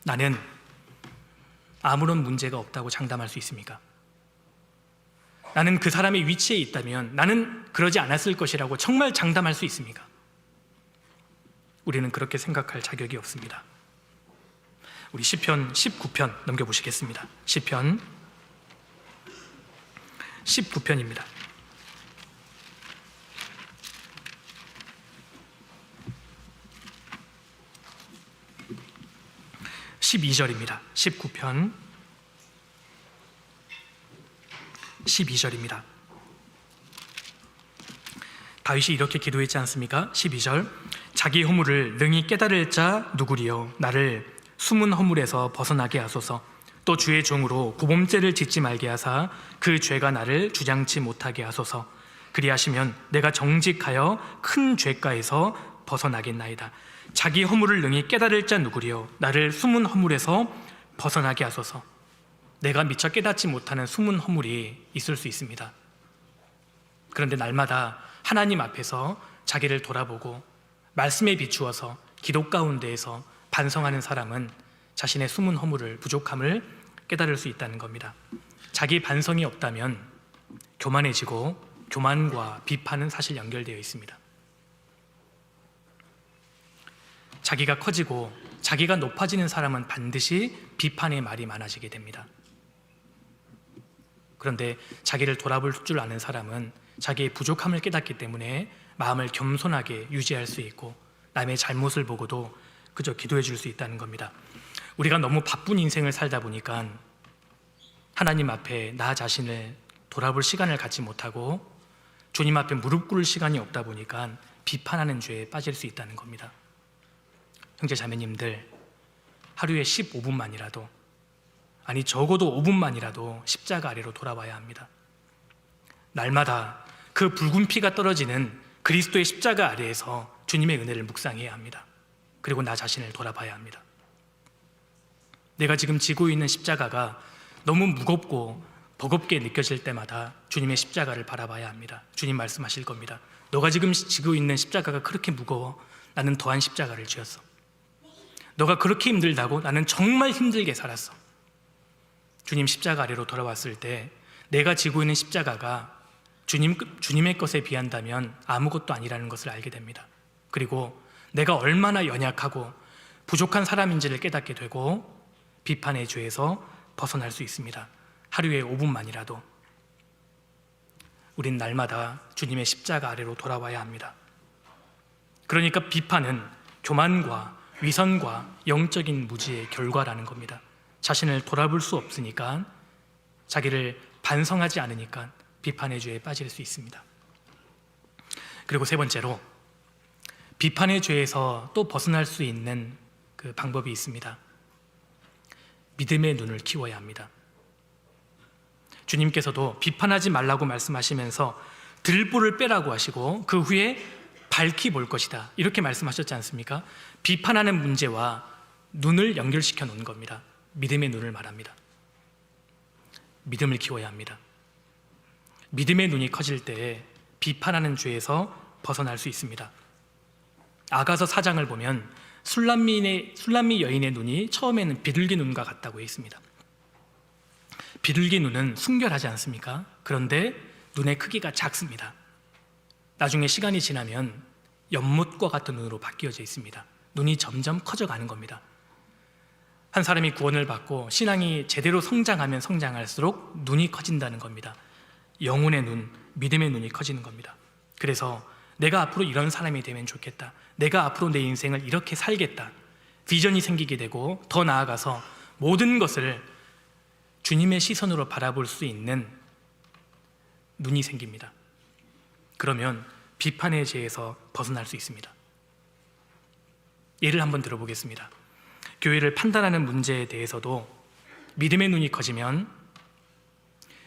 나는 아무런 문제가 없다고 장담할 수 있습니까? 나는 그 사람의 위치에 있다면 나는 그러지 않았을 것이라고 정말 장담할 수 있습니까? 우리는 그렇게 생각할 자격이 없습니다. 우리 시편 19편 넘겨보시겠습니다. 시편 19편입니다. 12절입니다. 19편 12절입니다. 다윗이 이렇게 기도했지 않습니까? 12절 자기 허물을 능히 깨달을 자 누구리요 나를 숨은 허물에서 벗어나게 하소서. 또 주의 종으로 구범죄를 짓지 말게 하사 그 죄가 나를 주장치 못하게 하소서. 그리하시면 내가 정직하여 큰 죄가에서 벗어나겠나이다. 자기 허물을 능히 깨달을 자 누구리요 나를 숨은 허물에서 벗어나게 하소서. 내가 미처 깨닫지 못하는 숨은 허물이 있을 수 있습니다. 그런데 날마다 하나님 앞에서 자기를 돌아보고 말씀에 비추어서 기도 가운데에서 반성하는 사람은 자신의 숨은 허물을, 부족함을 깨달을 수 있다는 겁니다. 자기 반성이 없다면 교만해지고 교만과 비판은 사실 연결되어 있습니다. 자기가 커지고 자기가 높아지는 사람은 반드시 비판의 말이 많아지게 됩니다. 그런데 자기를 돌아볼 줄 아는 사람은 자기의 부족함을 깨닫기 때문에 마음을 겸손하게 유지할 수 있고 남의 잘못을 보고도 그저 기도해 줄 수 있다는 겁니다. 우리가 너무 바쁜 인생을 살다 보니까 하나님 앞에 나 자신을 돌아볼 시간을 갖지 못하고 주님 앞에 무릎 꿇을 시간이 없다 보니까 비판하는 죄에 빠질 수 있다는 겁니다. 형제 자매님들, 하루에 15분만이라도, 아니 적어도 5분만이라도 십자가 아래로 돌아와야 합니다. 날마다 그 붉은 피가 떨어지는 그리스도의 십자가 아래에서 주님의 은혜를 묵상해야 합니다. 그리고 나 자신을 돌아봐야 합니다. 내가 지금 지고 있는 십자가가 너무 무겁고 버겁게 느껴질 때마다 주님의 십자가를 바라봐야 합니다. 주님 말씀하실 겁니다. 너가 지금 지고 있는 십자가가 그렇게 무거워? 나는 더한 십자가를 지었어. 너가 그렇게 힘들다고? 나는 정말 힘들게 살았어. 주님 십자가 아래로 돌아왔을 때 내가 지고 있는 십자가가 주님의 것에 비한다면 아무것도 아니라는 것을 알게 됩니다. 그리고 내가 얼마나 연약하고 부족한 사람인지를 깨닫게 되고 비판의 죄에서 벗어날 수 있습니다. 하루에 5분만이라도 우린 날마다 주님의 십자가 아래로 돌아와야 합니다. 그러니까 비판은 교만과 위선과 영적인 무지의 결과라는 겁니다. 자신을 돌아볼 수 없으니까, 자기를 반성하지 않으니까 비판의 죄에 빠질 수 있습니다. 그리고 세 번째로 비판의 죄에서 또 벗어날 수 있는 그 방법이 있습니다. 믿음의 눈을 키워야 합니다. 주님께서도 비판하지 말라고 말씀하시면서 들보를 빼라고 하시고 그 후에 밝히 볼 것이다 이렇게 말씀하셨지 않습니까? 비판하는 문제와 눈을 연결시켜 놓은 겁니다. 믿음의 눈을 말합니다. 믿음을 키워야 합니다. 믿음의 눈이 커질 때 비판하는 죄에서 벗어날 수 있습니다. 아가서 4장을 보면 술람미 여인의 눈이 처음에는 비둘기 눈과 같다고 했습니다. 비둘기 눈은 순결하지 않습니까? 그런데 눈의 크기가 작습니다. 나중에 시간이 지나면 연못과 같은 눈으로 바뀌어져 있습니다. 눈이 점점 커져가는 겁니다. 한 사람이 구원을 받고 신앙이 제대로 성장하면 성장할수록 눈이 커진다는 겁니다. 영혼의 눈, 믿음의 눈이 커지는 겁니다. 그래서 내가 앞으로 이런 사람이 되면 좋겠다, 내가 앞으로 내 인생을 이렇게 살겠다, 비전이 생기게 되고 더 나아가서 모든 것을 주님의 시선으로 바라볼 수 있는 눈이 생깁니다. 그러면 비판의 죄에서 벗어날 수 있습니다. 예를 한번 들어보겠습니다. 교회를 판단하는 문제에 대해서도 믿음의 눈이 커지면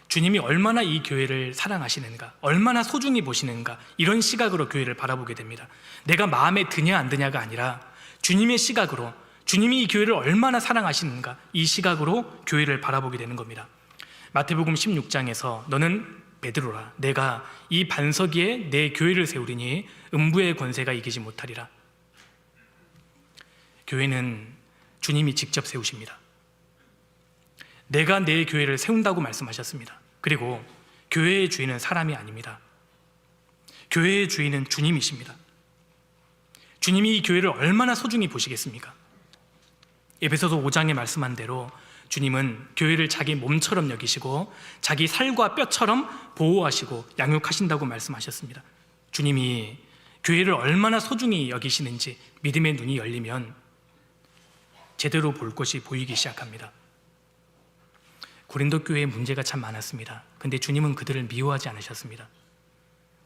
주님이 얼마나 이 교회를 사랑하시는가, 얼마나 소중히 보시는가, 이런 시각으로 교회를 바라보게 됩니다. 내가 마음에 드냐 안 드냐가 아니라 주님의 시각으로, 주님이 이 교회를 얼마나 사랑하시는가, 이 시각으로 교회를 바라보게 되는 겁니다. 마태복음 16장에서 너는 베드로라, 내가 이 반석 위에 내 교회를 세우리니 음부의 권세가 이기지 못하리라. 교회는 주님이 직접 세우십니다. 내가 내 교회를 세운다고 말씀하셨습니다. 그리고 교회의 주인은 사람이 아닙니다. 교회의 주인은 주님이십니다. 주님이 이 교회를 얼마나 소중히 보시겠습니까? 에베소서 5장에 말씀한 대로 주님은 교회를 자기 몸처럼 여기시고 자기 살과 뼈처럼 보호하시고 양육하신다고 말씀하셨습니다. 주님이 교회를 얼마나 소중히 여기시는지 믿음의 눈이 열리면 제대로 볼 것이 보이기 시작합니다. 고린도 교회에 문제가 참 많았습니다. 근데 주님은 그들을 미워하지 않으셨습니다.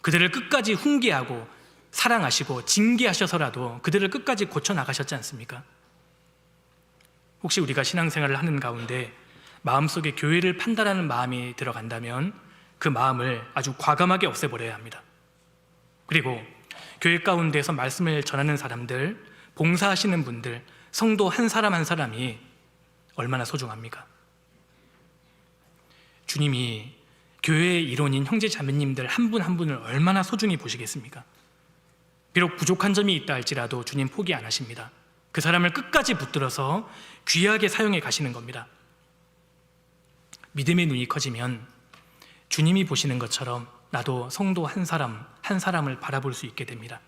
그들을 끝까지 훈계하고 사랑하시고 징계하셔서라도 그들을 끝까지 고쳐나가셨지 않습니까? 혹시 우리가 신앙생활을 하는 가운데 마음속에 교회를 판단하는 마음이 들어간다면 그 마음을 아주 과감하게 없애버려야 합니다. 그리고 교회 가운데서 말씀을 전하는 사람들, 봉사하시는 분들, 성도 한 사람 한 사람이 얼마나 소중합니까? 주님이 교회의 일원인 형제 자매님들 한 분 한 분을 얼마나 소중히 보시겠습니까? 비록 부족한 점이 있다 할지라도 주님 포기 안 하십니다. 그 사람을 끝까지 붙들어서 귀하게 사용해 가시는 겁니다. 믿음의 눈이 커지면 주님이 보시는 것처럼 나도 성도 한 사람 한 사람을 바라볼 수 있게 됩니다.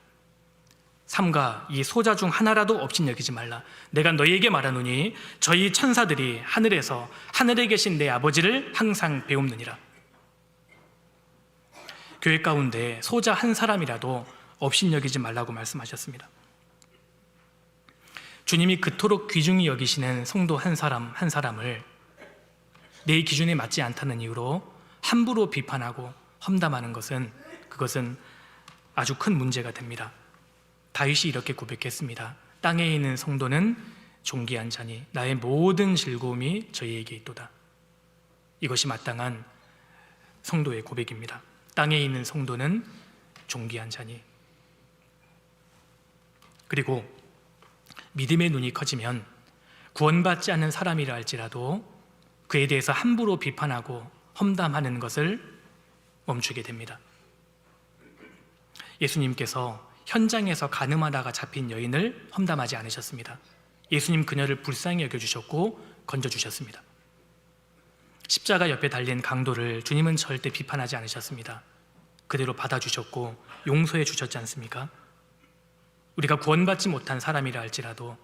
삼가 이 소자 중 하나라도 없인 여기지 말라. 내가 너희에게 말하노니 저희 천사들이 하늘에서 하늘에 계신 내 아버지를 항상 배움느니라. 교회 가운데 소자 한 사람이라도 없인 여기지 말라고 말씀하셨습니다. 주님이 그토록 귀중히 여기시는 성도 한 사람 한 사람을 내 기준에 맞지 않다는 이유로 함부로 비판하고 험담하는 그것은 아주 큰 문제가 됩니다. 다윗이 이렇게 고백했습니다. 땅에 있는 성도는 존귀한 자니 나의 모든 즐거움이 저희에게 있도다. 이것이 마땅한 성도의 고백입니다. 땅에 있는 성도는 존귀한 자니. 그리고 믿음의 눈이 커지면 구원받지 않는 사람이라 할지라도 그에 대해서 함부로 비판하고 험담하는 것을 멈추게 됩니다. 예수님께서 현장에서 간음하다가 잡힌 여인을 험담하지 않으셨습니다. 예수님 그녀를 불쌍히 여겨주셨고 건져주셨습니다. 십자가 옆에 달린 강도를 주님은 절대 비판하지 않으셨습니다. 그대로 받아주셨고 용서해 주셨지 않습니까? 우리가 구원받지 못한 사람이라 할지라도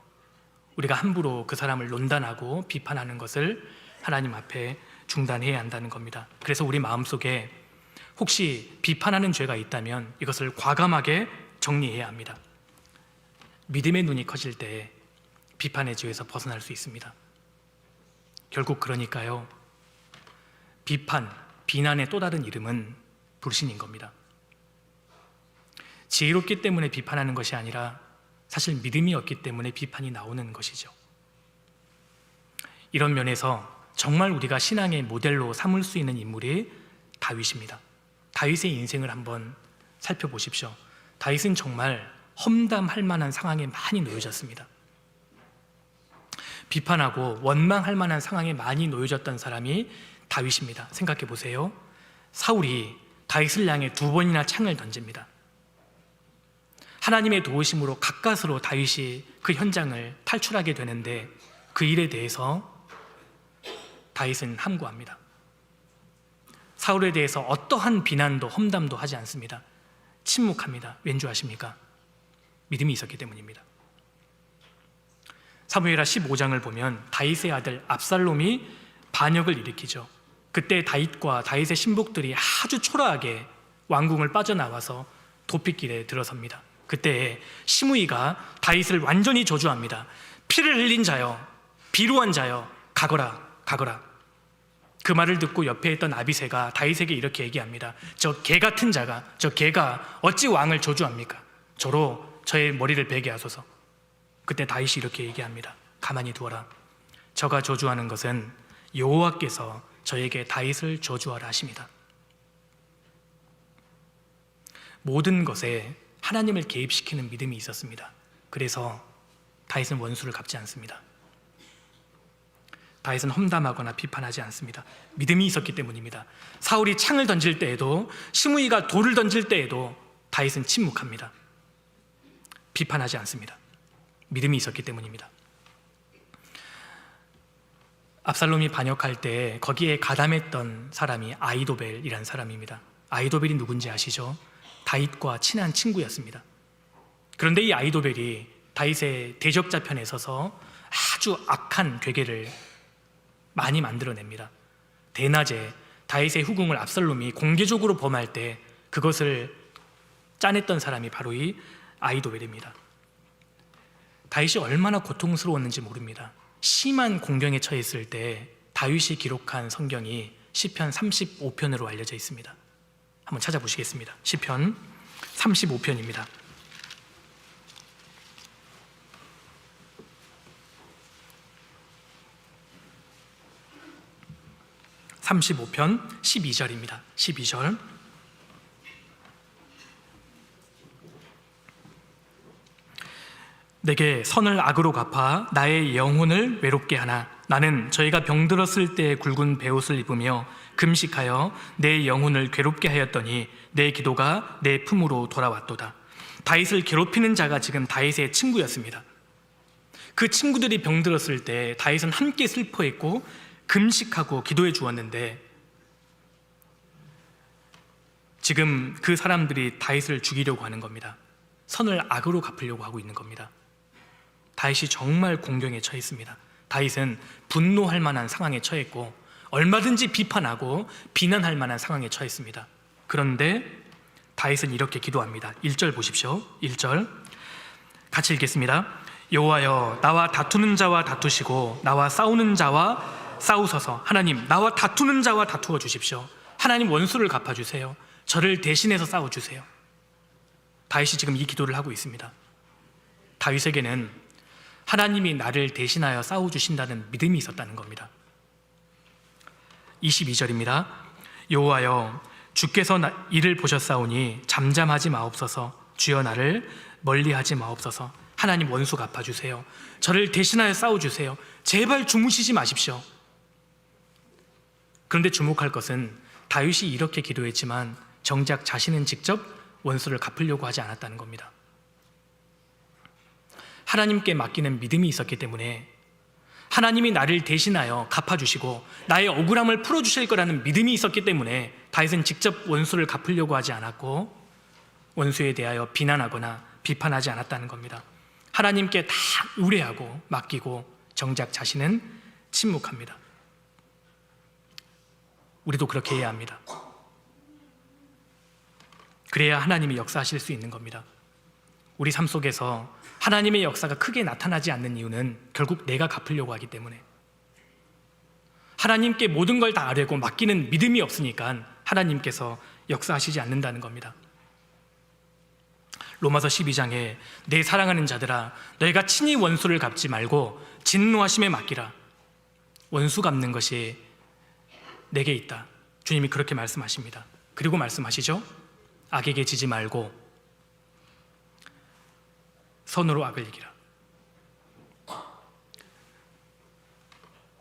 우리가 함부로 그 사람을 논단하고 비판하는 것을 하나님 앞에 중단해야 한다는 겁니다. 그래서 우리 마음속에 혹시 비판하는 죄가 있다면 이것을 과감하게 정리해야 합니다. 믿음의 눈이 커질 때 비판의 죄에서 벗어날 수 있습니다. 결국 그러니까요, 비난의 또 다른 이름은 불신인 겁니다. 지혜롭기 때문에 비판하는 것이 아니라 사실 믿음이 없기 때문에 비판이 나오는 것이죠. 이런 면에서 정말 우리가 신앙의 모델로 삼을 수 있는 인물이 다윗입니다. 다윗의 인생을 한번 살펴보십시오. 다윗은 정말 험담할 만한 상황에 많이 놓여졌습니다. 비판하고 원망할 만한 상황에 많이 놓여졌던 사람이 다윗입니다. 생각해 보세요. 사울이 다윗을 향해 2번이나 창을 던집니다. 하나님의 도우심으로 가까스로 다윗이 그 현장을 탈출하게 되는데 그 일에 대해서 다윗은 함구합니다. 사울에 대해서 어떠한 비난도 험담도 하지 않습니다. 침묵합니다. 왠 줄 아십니까? 믿음이 있었기 때문입니다. 사무엘하 15장을 보면 다윗의 아들 압살롬이 반역을 일으키죠. 그때 다윗과 다윗의 신복들이 아주 초라하게 왕궁을 빠져나와서 도피길에 들어섭니다. 그때 시므이가 다윗을 완전히 저주합니다. 피를 흘린 자여, 비루한 자여, 가거라, 가거라. 그 말을 듣고 옆에 있던 아비새가 다윗에게 이렇게 얘기합니다. 저 개 같은 자가, 저 개가 어찌 왕을 저주합니까? 저로 저의 머리를 베게 하소서. 그때 다윗이 이렇게 얘기합니다. 가만히 두어라. 저가 저주하는 것은 여호와께서 저에게 다윗을 저주하라 하십니다. 모든 것에 하나님을 개입시키는 믿음이 있었습니다. 그래서 다윗은 원수를 갚지 않습니다. 다윗은 험담하거나 비판하지 않습니다. 믿음이 있었기 때문입니다. 사울이 창을 던질 때에도, 시므이가 돌을 던질 때에도 다윗은 침묵합니다. 비판하지 않습니다. 믿음이 있었기 때문입니다. 압살롬이 반역할 때 거기에 가담했던 사람이 아히도벨이라는 사람입니다. 아히도벨이 누군지 아시죠? 다윗과 친한 친구였습니다. 그런데 이 아히도벨이 다윗의 대적자 편에 서서 아주 악한 괴계를 많이 만들어냅니다. 대낮에 다윗의 후궁을 압살롬이 공개적으로 범할 때 그것을 짜냈던 사람이 바로 이 아히도벨입니다. 다윗이 얼마나 고통스러웠는지 모릅니다. 심한 공경에 처했을 때 다윗이 기록한 성경이 시편 35편으로 알려져 있습니다. 한번 찾아보시겠습니다. 시편 35편입니다. 35편 12절입니다. 12절. 내게 선을 악으로 갚아 나의 영혼을 외롭게 하나 나는 저희가 병들었을 때 굵은 베옷을 입으며 금식하여 내 영혼을 괴롭게 하였더니 내 기도가 내 품으로 돌아왔도다. 다윗을 괴롭히는 자가 지금 다윗의 친구였습니다. 그 친구들이 병들었을 때 다윗은 함께 슬퍼했고 금식하고 기도해 주었는데 지금 그 사람들이 다윗을 죽이려고 하는 겁니다. 선을 악으로 갚으려고 하고 있는 겁니다. 다윗이 정말 공경에 처했습니다. 다윗은 분노할 만한 상황에 처했고 얼마든지 비판하고 비난할 만한 상황에 처했습니다. 그런데 다윗은 이렇게 기도합니다. 1절 보십시오. 1절 같이 읽겠습니다. 여호와여 나와 다투는 자와 다투시고 나와 싸우는 자와 싸우소서. 하나님 나와 다투는 자와 다투어 주십시오. 하나님 원수를 갚아주세요. 저를 대신해서 싸워주세요. 다윗이 지금 이 기도를 하고 있습니다. 다윗에게는 하나님이 나를 대신하여 싸워주신다는 믿음이 있었다는 겁니다. 22절입니다. 여호와여 주께서 이를 보셨사오니 잠잠하지 마옵소서. 주여 나를 멀리하지 마옵소서. 하나님 원수 갚아주세요. 저를 대신하여 싸워주세요. 제발 주무시지 마십시오. 그런데 주목할 것은 다윗이 이렇게 기도했지만 정작 자신은 직접 원수를 갚으려고 하지 않았다는 겁니다. 하나님께 맡기는 믿음이 있었기 때문에 하나님이 나를 대신하여 갚아주시고 나의 억울함을 풀어주실 거라는 믿음이 있었기 때문에 다윗은 직접 원수를 갚으려고 하지 않았고 원수에 대하여 비난하거나 비판하지 않았다는 겁니다. 하나님께 다 의뢰하고 맡기고 정작 자신은 침묵합니다. 우리도 그렇게 해야 합니다. 그래야 하나님이 역사하실 수 있는 겁니다. 우리 삶 속에서 하나님의 역사가 크게 나타나지 않는 이유는 결국 내가 갚으려고 하기 때문에 하나님께 모든 걸 다 아뢰고 맡기는 믿음이 없으니까 하나님께서 역사하시지 않는다는 겁니다. 로마서 12장에 내 사랑하는 자들아 너희가 친히 원수를 갚지 말고 진노하심에 맡기라. 원수 갚는 것이 내게 있다. 주님이 그렇게 말씀하십니다. 그리고 말씀하시죠. 악에게 지지 말고 선으로 악을 이기라.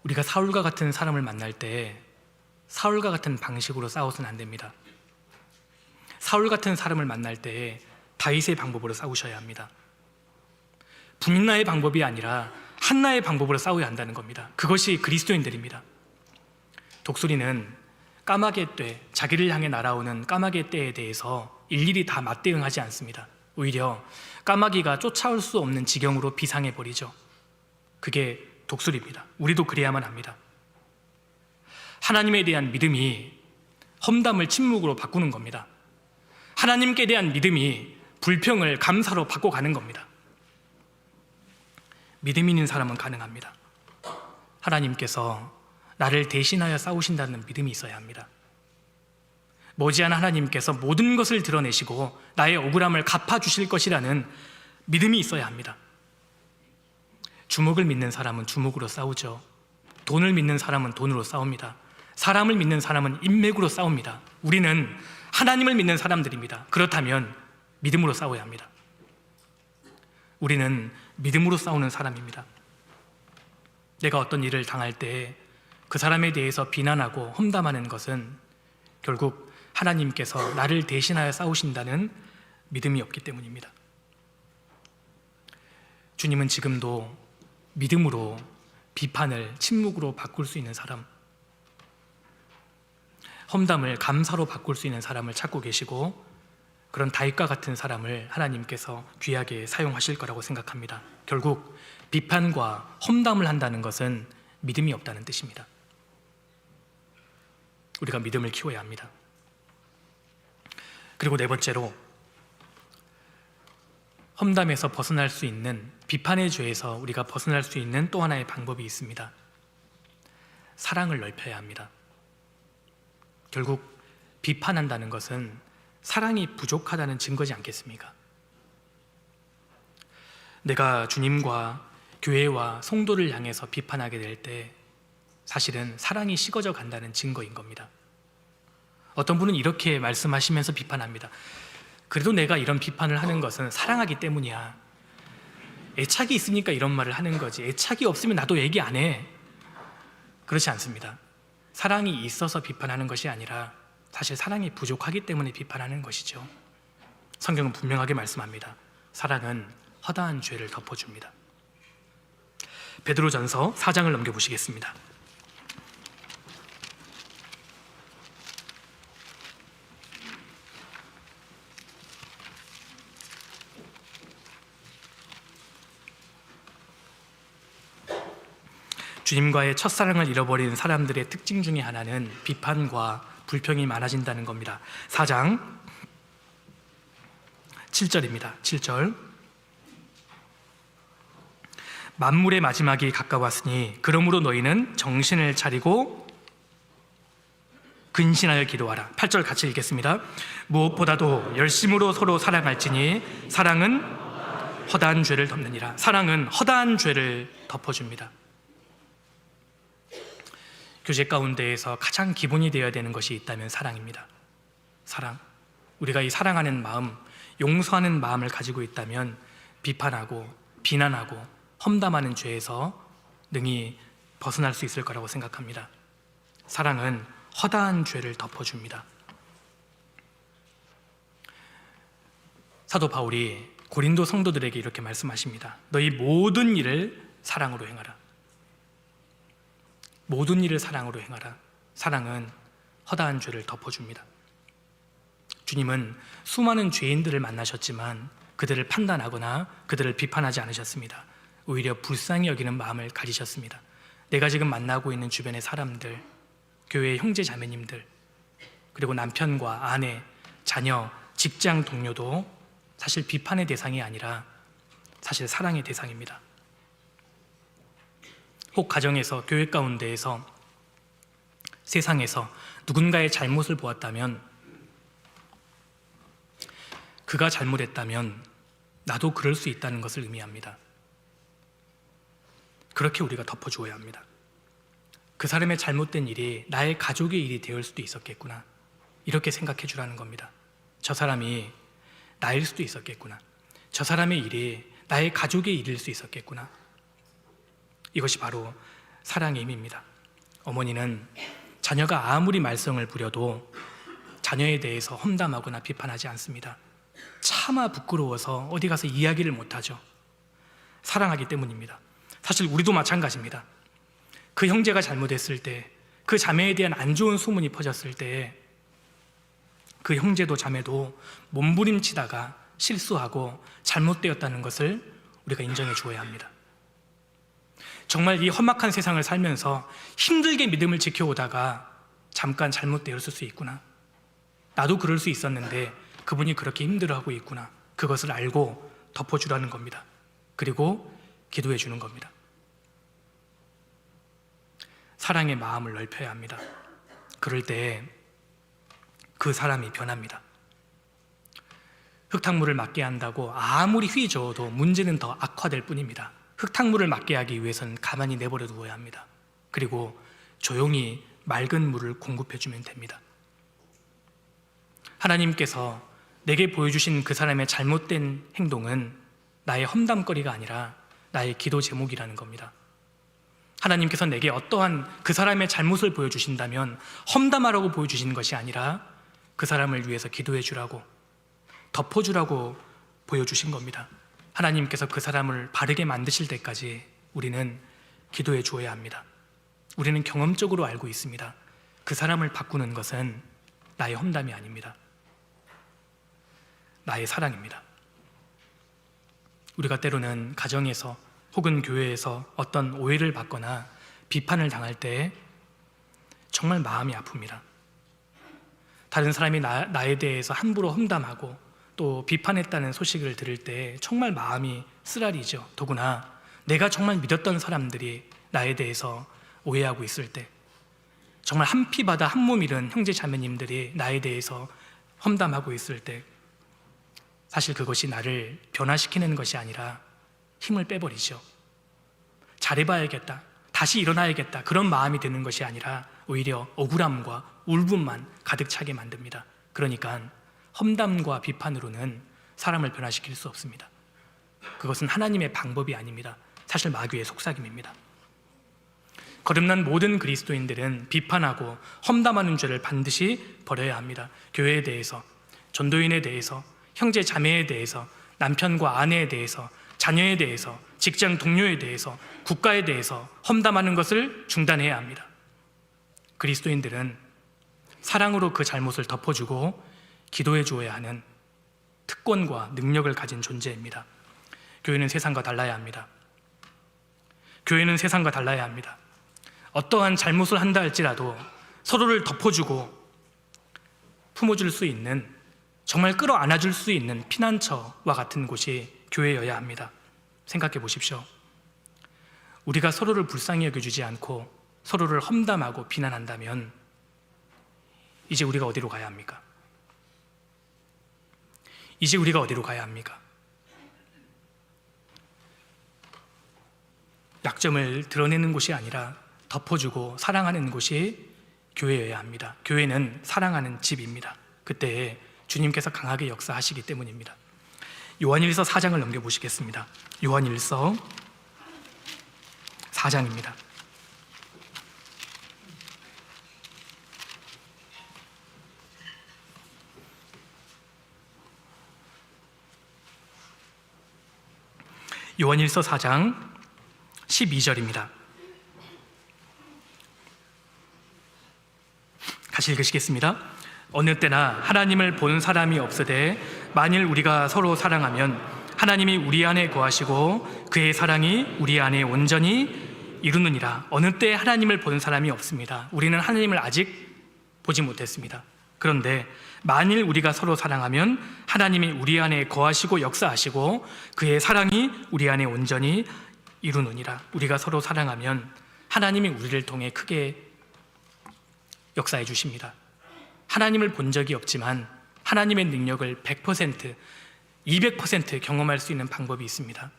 우리가 사울과 같은 사람을 만날 때 사울과 같은 방식으로 싸워서는 안 됩니다. 사울 같은 사람을 만날 때 다윗의 방법으로 싸우셔야 합니다. 분나의 방법이 아니라 한나의 방법으로 싸워야 한다는 겁니다. 그것이 그리스도인들입니다. 독수리는 까마귀 떼, 자기를 향해 날아오는 까마귀 떼에 대해서 일일이 다 맞대응하지 않습니다. 오히려 까마귀가 쫓아올 수 없는 지경으로 비상해버리죠. 그게 독수리입니다. 우리도 그래야만 합니다. 하나님에 대한 믿음이 험담을 침묵으로 바꾸는 겁니다. 하나님께 대한 믿음이 불평을 감사로 바꿔가는 겁니다. 믿음 있는 사람은 가능합니다. 하나님께서 나를 대신하여 싸우신다는 믿음이 있어야 합니다. 머지않아 하나님께서 모든 것을 드러내시고 나의 억울함을 갚아주실 것이라는 믿음이 있어야 합니다. 주먹을 믿는 사람은 주먹으로 싸우죠. 돈을 믿는 사람은 돈으로 싸웁니다. 사람을 믿는 사람은 인맥으로 싸웁니다. 우리는 하나님을 믿는 사람들입니다. 그렇다면 믿음으로 싸워야 합니다. 우리는 믿음으로 싸우는 사람입니다. 내가 어떤 일을 당할 때 그 사람에 대해서 비난하고 험담하는 것은 결국 하나님께서 나를 대신하여 싸우신다는 믿음이 없기 때문입니다. 주님은 지금도 믿음으로 비판을 침묵으로 바꿀 수 있는 사람, 험담을 감사로 바꿀 수 있는 사람을 찾고 계시고, 그런 다윗과 같은 사람을 하나님께서 귀하게 사용하실 거라고 생각합니다. 결국 비판과 험담을 한다는 것은 믿음이 없다는 뜻입니다. 우리가 믿음을 키워야 합니다. 그리고 네 번째로, 험담에서 벗어날 수 있는, 비판의 죄에서 우리가 벗어날 수 있는 또 하나의 방법이 있습니다. 사랑을 넓혀야 합니다. 결국 비판한다는 것은 사랑이 부족하다는 증거지 않겠습니까? 내가 주님과 교회와 성도를 향해서 비판하게 될 때 사실은 사랑이 식어져 간다는 증거인 겁니다. 어떤 분은 이렇게 말씀하시면서 비판합니다. 그래도 내가 이런 비판을 하는 것은 사랑하기 때문이야. 애착이 있으니까 이런 말을 하는 거지. 애착이 없으면 나도 얘기 안 해. 그렇지 않습니다. 사랑이 있어서 비판하는 것이 아니라 사실 사랑이 부족하기 때문에 비판하는 것이죠. 성경은 분명하게 말씀합니다. 사랑은 허다한 죄를 덮어줍니다. 베드로전서 4장을 넘겨보시겠습니다. 주님과의 첫사랑을 잃어버린 사람들의 특징 중에 하나는 비판과 불평이 많아진다는 겁니다. 4장 7절입니다. 7절. 만물의 마지막이 가까웠으니 그러므로 너희는 정신을 차리고 근신하여 기도하라. 8절 같이 읽겠습니다. 무엇보다도 열심으로 서로 사랑할지니 사랑은 허다한 죄를 덮느니라. 사랑은 허다한 죄를 덮어줍니다. 교제 가운데에서 가장 기본이 되어야 되는 것이 있다면 사랑입니다. 사랑. 우리가 이 사랑하는 마음, 용서하는 마음을 가지고 있다면 비판하고 비난하고 험담하는 죄에서 능히 벗어날 수 있을 거라고 생각합니다. 사랑은 허다한 죄를 덮어줍니다. 사도 바울이 고린도 성도들에게 이렇게 말씀하십니다. 너희 모든 일을 사랑으로 행하라. 모든 일을 사랑으로 행하라. 사랑은 허다한 죄를 덮어줍니다. 주님은 수많은 죄인들을 만나셨지만 그들을 판단하거나 그들을 비판하지 않으셨습니다. 오히려 불쌍히 여기는 마음을 가지셨습니다. 내가 지금 만나고 있는 주변의 사람들, 교회의 형제 자매님들, 그리고 남편과 아내, 자녀, 직장 동료도 사실 비판의 대상이 아니라 사실 사랑의 대상입니다. 혹 가정에서, 교회 가운데에서, 세상에서 누군가의 잘못을 보았다면, 그가 잘못했다면 나도 그럴 수 있다는 것을 의미합니다. 그렇게 우리가 덮어주어야 합니다. 그 사람의 잘못된 일이 나의 가족의 일이 되을 수도 있었겠구나, 이렇게 생각해 주라는 겁니다. 저 사람이 나일 수도 있었겠구나, 저 사람의 일이 나의 가족의 일일 수 있었겠구나. 이것이 바로 사랑의 힘입니다. 어머니는 자녀가 아무리 말썽을 부려도 자녀에 대해서 험담하거나 비판하지 않습니다. 차마 부끄러워서 어디 가서 이야기를 못하죠. 사랑하기 때문입니다. 사실 우리도 마찬가지입니다. 그 형제가 잘못했을 때, 그 자매에 대한 안 좋은 소문이 퍼졌을 때 그 형제도 자매도 몸부림치다가 실수하고 잘못되었다는 것을 우리가 인정해 주어야 합니다. 정말 이 험악한 세상을 살면서 힘들게 믿음을 지켜오다가 잠깐 잘못되었을 수 있구나, 나도 그럴 수 있었는데 그분이 그렇게 힘들어하고 있구나, 그것을 알고 덮어주라는 겁니다. 그리고 기도해 주는 겁니다. 사랑의 마음을 넓혀야 합니다. 그럴 때 그 사람이 변합니다. 흙탕물을 맞게 한다고 아무리 휘저어도 문제는 더 악화될 뿐입니다. 흙탕물을 맞게 하기 위해서는 가만히 내버려 두어야 합니다. 그리고 조용히 맑은 물을 공급해주면 됩니다. 하나님께서 내게 보여주신 그 사람의 잘못된 행동은 나의 험담거리가 아니라 나의 기도 제목이라는 겁니다. 하나님께서 내게 어떠한 그 사람의 잘못을 보여주신다면 험담하라고 보여주시는 것이 아니라 그 사람을 위해서 기도해 주라고, 덮어주라고 보여주신 겁니다. 하나님께서 그 사람을 바르게 만드실 때까지 우리는 기도해 주어야 합니다. 우리는 경험적으로 알고 있습니다. 그 사람을 바꾸는 것은 나의 험담이 아닙니다. 나의 사랑입니다. 우리가 때로는 가정에서 혹은 교회에서 어떤 오해를 받거나 비판을 당할 때 정말 마음이 아픕니다. 다른 사람이 나에 대해서 함부로 험담하고 또 비판했다는 소식을 들을 때 정말 마음이 쓰라리죠. 더구나 내가 정말 믿었던 사람들이 나에 대해서 오해하고 있을 때, 정말 한 피 바다 한 몸 잃은 형제 자매님들이 나에 대해서 험담하고 있을 때, 사실 그것이 나를 변화시키는 것이 아니라 힘을 빼버리죠. 잘해봐야겠다, 다시 일어나야겠다, 그런 마음이 드는 것이 아니라 오히려 억울함과 울분만 가득 차게 만듭니다. 그러니까 험담과 비판으로는 사람을 변화시킬 수 없습니다. 그것은 하나님의 방법이 아닙니다. 사실 마귀의 속삭임입니다. 거듭난 모든 그리스도인들은 비판하고 험담하는 죄를 반드시 버려야 합니다. 교회에 대해서, 전도인에 대해서, 형제 자매에 대해서, 남편과 아내에 대해서, 자녀에 대해서, 직장 동료에 대해서, 국가에 대해서 험담하는 것을 중단해야 합니다. 그리스도인들은 사랑으로 그 잘못을 덮어주고 기도해 주어야 하는 특권과 능력을 가진 존재입니다. 교회는 세상과 달라야 합니다. 교회는 세상과 달라야 합니다. 어떠한 잘못을 한다 할지라도 서로를 덮어주고 품어줄 수 있는, 정말 끌어안아줄 수 있는 피난처와 같은 곳이 교회여야 합니다. 생각해 보십시오. 우리가 서로를 불쌍히 여겨주지 않고 서로를 험담하고 비난한다면 이제 우리가 어디로 가야 합니까? 이제 우리가 어디로 가야 합니까? 약점을 드러내는 곳이 아니라 덮어주고 사랑하는 곳이 교회여야 합니다. 교회는 사랑하는 집입니다. 그때 주님께서 강하게 역사하시기 때문입니다. 요한일서 4장을 넘겨보시겠습니다. 요한일서 4장입니다. 요한일서 4장 12절입니다. 같이 읽으시겠습니다. 어느 때나 하나님을 본 사람이 없으되 만일 우리가 서로 사랑하면 하나님이 우리 안에 거하시고 그의 사랑이 우리 안에 온전히 이루느니라. 어느 때 하나님을 본 사람이 없습니다. 우리는 하나님을 아직 보지 못했습니다. 그런데 만일 우리가 서로 사랑하면 하나님이 우리 안에 거하시고 역사하시고 그의 사랑이 우리 안에 온전히 이루느니라. 우리가 서로 사랑하면 하나님이 우리를 통해 크게 역사해 주십니다. 하나님을 본 적이 없지만 하나님의 능력을 100%, 200% 경험할 수 있는 방법이 있습니다.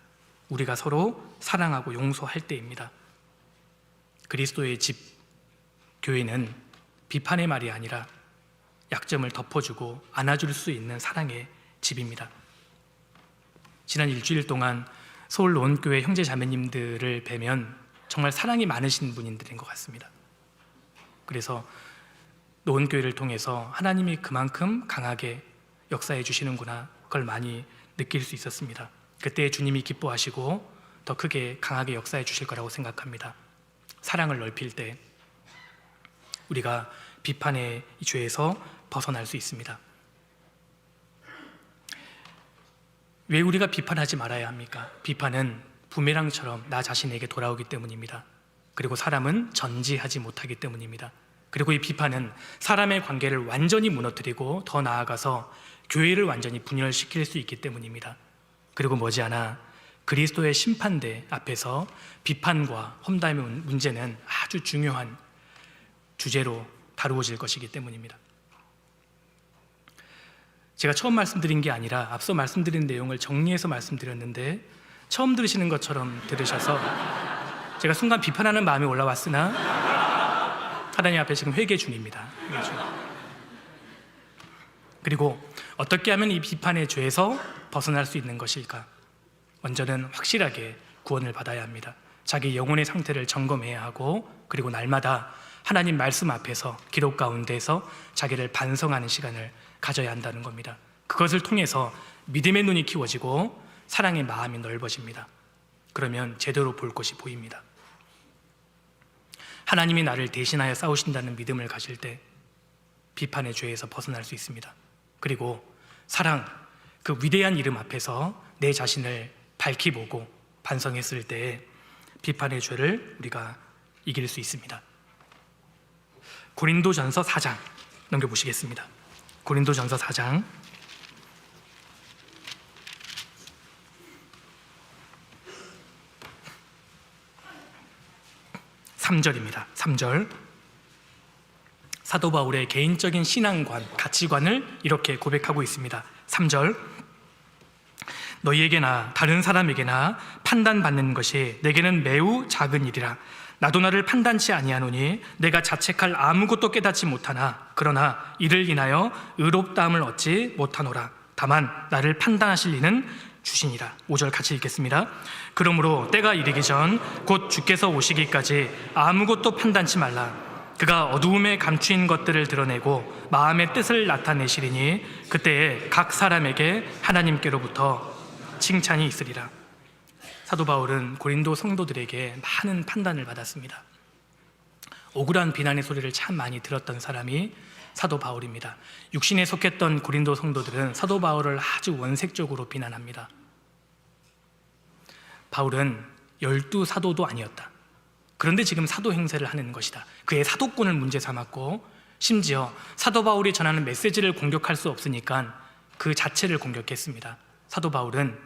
우리가 서로 사랑하고 용서할 때입니다. 그리스도의 집, 교회는 비판의 말이 아니라 약점을 덮어주고 안아줄 수 있는 사랑의 집입니다. 지난 일주일 동안 서울 노원교회 형제 자매님들을 뵈면 정말 사랑이 많으신 분들인 것 같습니다. 그래서 노원교회를 통해서 하나님이 그만큼 강하게 역사해 주시는구나, 그걸 많이 느낄 수 있었습니다. 그때 주님이 기뻐하시고 더 크게 강하게 역사해 주실 거라고 생각합니다. 사랑을 넓힐 때 우리가 비판의 죄에서 벗어날 수 있습니다. 왜 우리가 비판하지 말아야 합니까? 비판은 부메랑처럼 나 자신에게 돌아오기 때문입니다. 그리고 사람은 전지하지 못하기 때문입니다. 그리고 이 비판은 사람의 관계를 완전히 무너뜨리고 더 나아가서 교회를 완전히 분열시킬 수 있기 때문입니다. 그리고 머지않아 그리스도의 심판대 앞에서 비판과 험담의 문제는 아주 중요한 주제로 다루어질 것이기 때문입니다. 제가 처음 말씀드린 게 아니라 앞서 말씀드린 내용을 정리해서 말씀드렸는데 처음 들으시는 것처럼 들으셔서 제가 순간 비판하는 마음이 올라왔으나 하나님 앞에 지금 회개 중입니다. 회개 중. 그리고 어떻게 하면 이 비판의 죄에서 벗어날 수 있는 것일까? 먼저는 확실하게 구원을 받아야 합니다. 자기 영혼의 상태를 점검해야 하고, 그리고 날마다 하나님 말씀 앞에서 기도 가운데서 자기를 반성하는 시간을 가져야 한다는 겁니다. 그것을 통해서 믿음의 눈이 키워지고 사랑의 마음이 넓어집니다. 그러면 제대로 볼 것이 보입니다. 하나님이 나를 대신하여 싸우신다는 믿음을 가질 때 비판의 죄에서 벗어날 수 있습니다. 그리고 사랑, 그 위대한 이름 앞에서 내 자신을 밝히 보고 반성했을 때 비판의 죄를 우리가 이길 수 있습니다. 고린도전서 4장 넘겨보시겠습니다. 고린도전서 4장 3절입니다. 3절. 사도 바울의 개인적인 신앙관, 가치관을 이렇게 고백하고 있습니다. 3절. 너희에게나 다른 사람에게나 판단받는 것이 내게는 매우 작은 일이라. 나도 나를 판단치 아니하노니 내가 자책할 아무것도 깨닫지 못하나 그러나 이를 인하여 의롭다함을 얻지 못하노라. 다만 나를 판단하실 이는 주시니라. 5절 같이 읽겠습니다. 그러므로 때가 이르기 전 곧 주께서 오시기까지 아무것도 판단치 말라. 그가 어두움에 감추인 것들을 드러내고 마음의 뜻을 나타내시리니 그때에 각 사람에게 하나님께로부터 칭찬이 있으리라. 사도 바울은 고린도 성도들에게 많은 판단을 받았습니다. 억울한 비난의 소리를 참 많이 들었던 사람이 사도 바울입니다. 육신에 속했던 고린도 성도들은 사도 바울을 아주 원색적으로 비난합니다. 바울은 12사도도 아니었다. 그런데 지금 사도 행세를 하는 것이다. 그의 사도권을 문제 삼았고, 심지어 사도 바울이 전하는 메시지를 공격할 수 없으니까 그 자체를 공격했습니다. 사도 바울은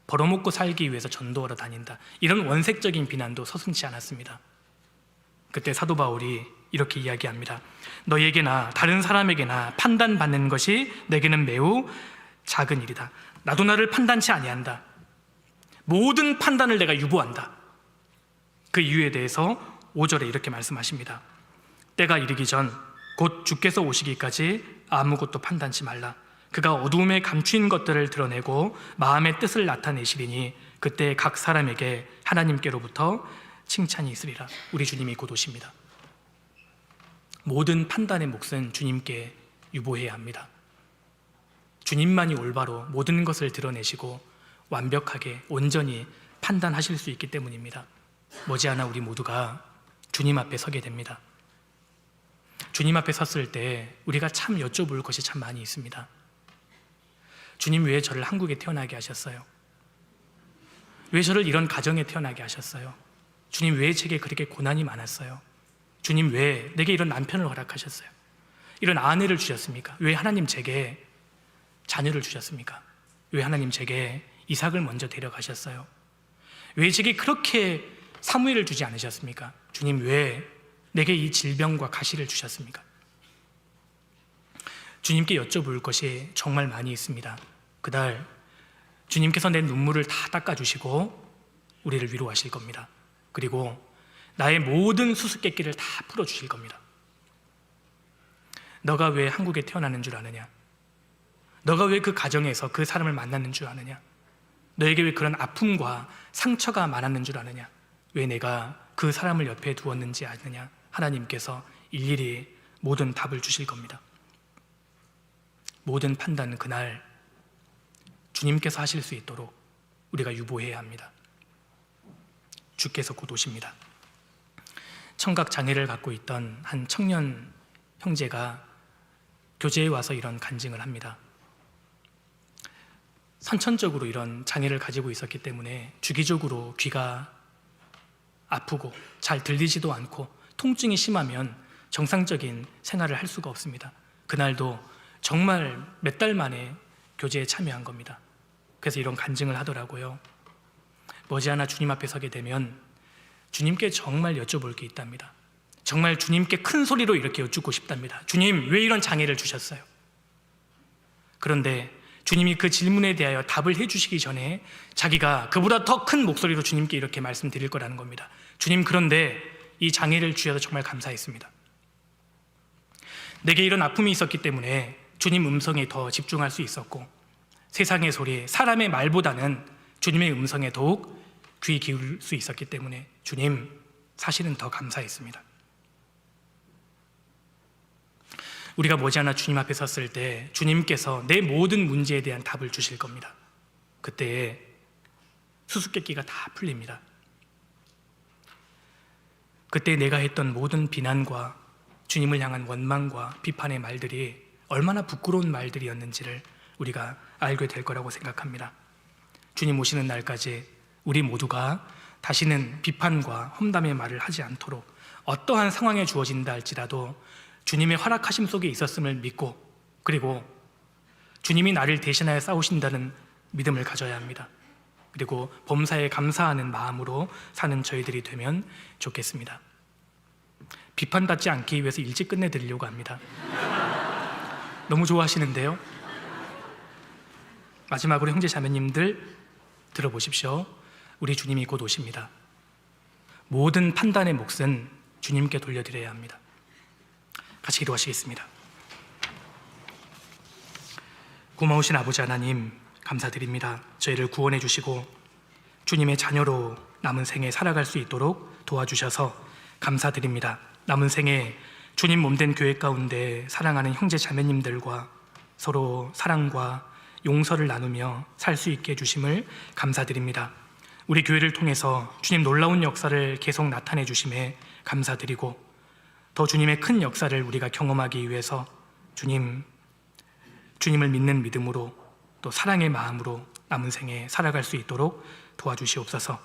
벌어먹고 살기 위해서 전도하러 다닌다. 이런 원색적인 비난도 서슴지 않았습니다. 그때 사도 바울이 이렇게 이야기합니다. 너희에게나 다른 사람에게나 판단받는 것이 내게는 매우 작은 일이다. 나도 나를 판단치 아니한다. 모든 판단을 내가 유보한다. 그 이유에 대해서 5절에 이렇게 말씀하십니다. 때가 이르기 전 곧 주께서 오시기까지 아무것도 판단치 말라. 그가 어두움에 감추인 것들을 드러내고 마음의 뜻을 나타내시리니 그때 각 사람에게 하나님께로부터 칭찬이 있으리라. 우리 주님이 곧 오십니다. 모든 판단의 몫은 주님께 유보해야 합니다. 주님만이 올바로 모든 것을 드러내시고 완벽하게 온전히 판단하실 수 있기 때문입니다. 머지않아 우리 모두가 주님 앞에 서게 됩니다. 주님 앞에 섰을 때 우리가 참 여쭤볼 것이 참 많이 있습니다. 주님, 왜 저를 한국에 태어나게 하셨어요? 왜 저를 이런 가정에 태어나게 하셨어요? 주님, 왜 제게 그렇게 고난이 많았어요? 주님, 왜 내게 이런 남편을 허락하셨어요? 이런 아내를 주셨습니까? 왜 하나님 제게 자녀를 주셨습니까? 왜 하나님 제게 이삭을 먼저 데려가셨어요? 왜 제게 그렇게 사무엘을 주지 않으셨습니까? 주님, 왜 내게 이 질병과 가시를 주셨습니까? 주님께 여쭤볼 것이 정말 많이 있습니다. 그날 주님께서 내 눈물을 다 닦아주시고 우리를 위로하실 겁니다. 그리고 나의 모든 수수께끼를 다 풀어주실 겁니다. 너가 왜 한국에 태어나는 줄 아느냐? 너가 왜 그 가정에서 그 사람을 만났는 줄 아느냐? 너에게 왜 그런 아픔과 상처가 많았는 줄 아느냐? 왜 내가 그 사람을 옆에 두었는지 아느냐? 하나님께서 일일이 모든 답을 주실 겁니다. 모든 판단은 그날 주님께서 하실 수 있도록 우리가 유보해야 합니다. 주께서 곧 오십니다. 청각 장애를 갖고 있던 한 청년 형제가 교제에 와서 이런 간증을 합니다. 선천적으로 이런 장애를 가지고 있었기 때문에 주기적으로 귀가 아프고 잘 들리지도 않고 통증이 심하면 정상적인 생활을 할 수가 없습니다. 그날도 정말 몇 달 만에 교제에 참여한 겁니다. 그래서 이런 간증을 하더라고요. 머지않아 주님 앞에 서게 되면 주님께 정말 여쭤볼 게 있답니다. 정말 주님께 큰 소리로 이렇게 여쭙고 싶답니다. 주님, 왜 이런 장애를 주셨어요? 그런데 주님이 그 질문에 대하여 답을 해주시기 전에 자기가 그보다 더 큰 목소리로 주님께 이렇게 말씀드릴 거라는 겁니다. 주님, 그런데 이 장애를 주셔서 정말 감사했습니다. 내게 이런 아픔이 있었기 때문에 주님 음성에 더 집중할 수 있었고, 세상의 소리, 사람의 말보다는 주님의 음성에 더욱 귀 기울일 수 있었기 때문에 주님, 사실은 더 감사했습니다. 우리가 머지않아 주님 앞에 섰을 때 주님께서 내 모든 문제에 대한 답을 주실 겁니다. 그때 수수께끼가 다 풀립니다. 그때 내가 했던 모든 비난과 주님을 향한 원망과 비판의 말들이 얼마나 부끄러운 말들이었는지를 우리가 알게 될 거라고 생각합니다. 주님 오시는 날까지 우리 모두가 다시는 비판과 험담의 말을 하지 않도록 어떠한 상황에 주어진다 할지라도 주님의 허락하심 속에 있었음을 믿고, 그리고 주님이 나를 대신하여 싸우신다는 믿음을 가져야 합니다. 그리고 범사에 감사하는 마음으로 사는 저희들이 되면 좋겠습니다. 비판받지 않기 위해서 일찍 끝내드리려고 합니다. 너무 좋아하시는데요. 마지막으로 형제 자매님들 들어보십시오. 우리 주님이 곧 오십니다. 모든 판단의 몫은 주님께 돌려드려야 합니다. 같이 기도하시겠습니다. 고마우신 아버지 하나님, 감사드립니다. 저희를 구원해 주시고 주님의 자녀로 남은 생에 살아갈 수 있도록 도와주셔서 감사드립니다. 남은 생에 주님 몸된 교회 가운데 사랑하는 형제 자매님들과 서로 사랑과 용서를 나누며 살 수 있게 해주심을 감사드립니다. 우리 교회를 통해서 주님 놀라운 역사를 계속 나타내 주심에 감사드리고, 더 주님의 큰 역사를 우리가 경험하기 위해서 주님을 믿는 믿음으로 또 사랑의 마음으로 남은 생에 살아갈 수 있도록 도와주시옵소서.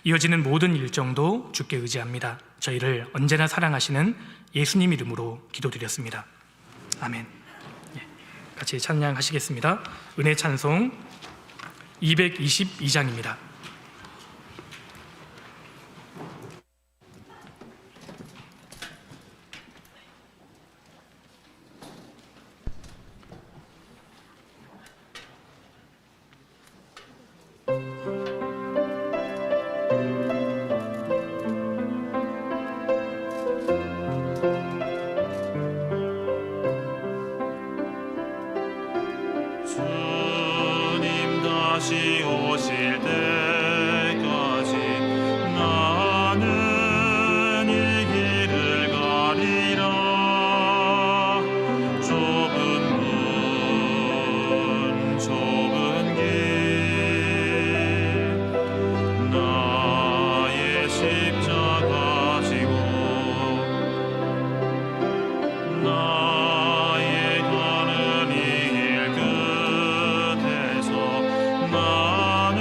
이어지는 모든 일정도 주께 의지합니다. 저희를 언제나 사랑하시는 예수님 이름으로 기도드렸습니다. 아멘. 같이 찬양하시겠습니다. 은혜 찬송 222장입니다. 주님 다시 오실 때까지 나는 이 길을 가리라. 좁은 문 좁은 길 나의 십자가 지고 나의 가는 이 길 끝에서 나는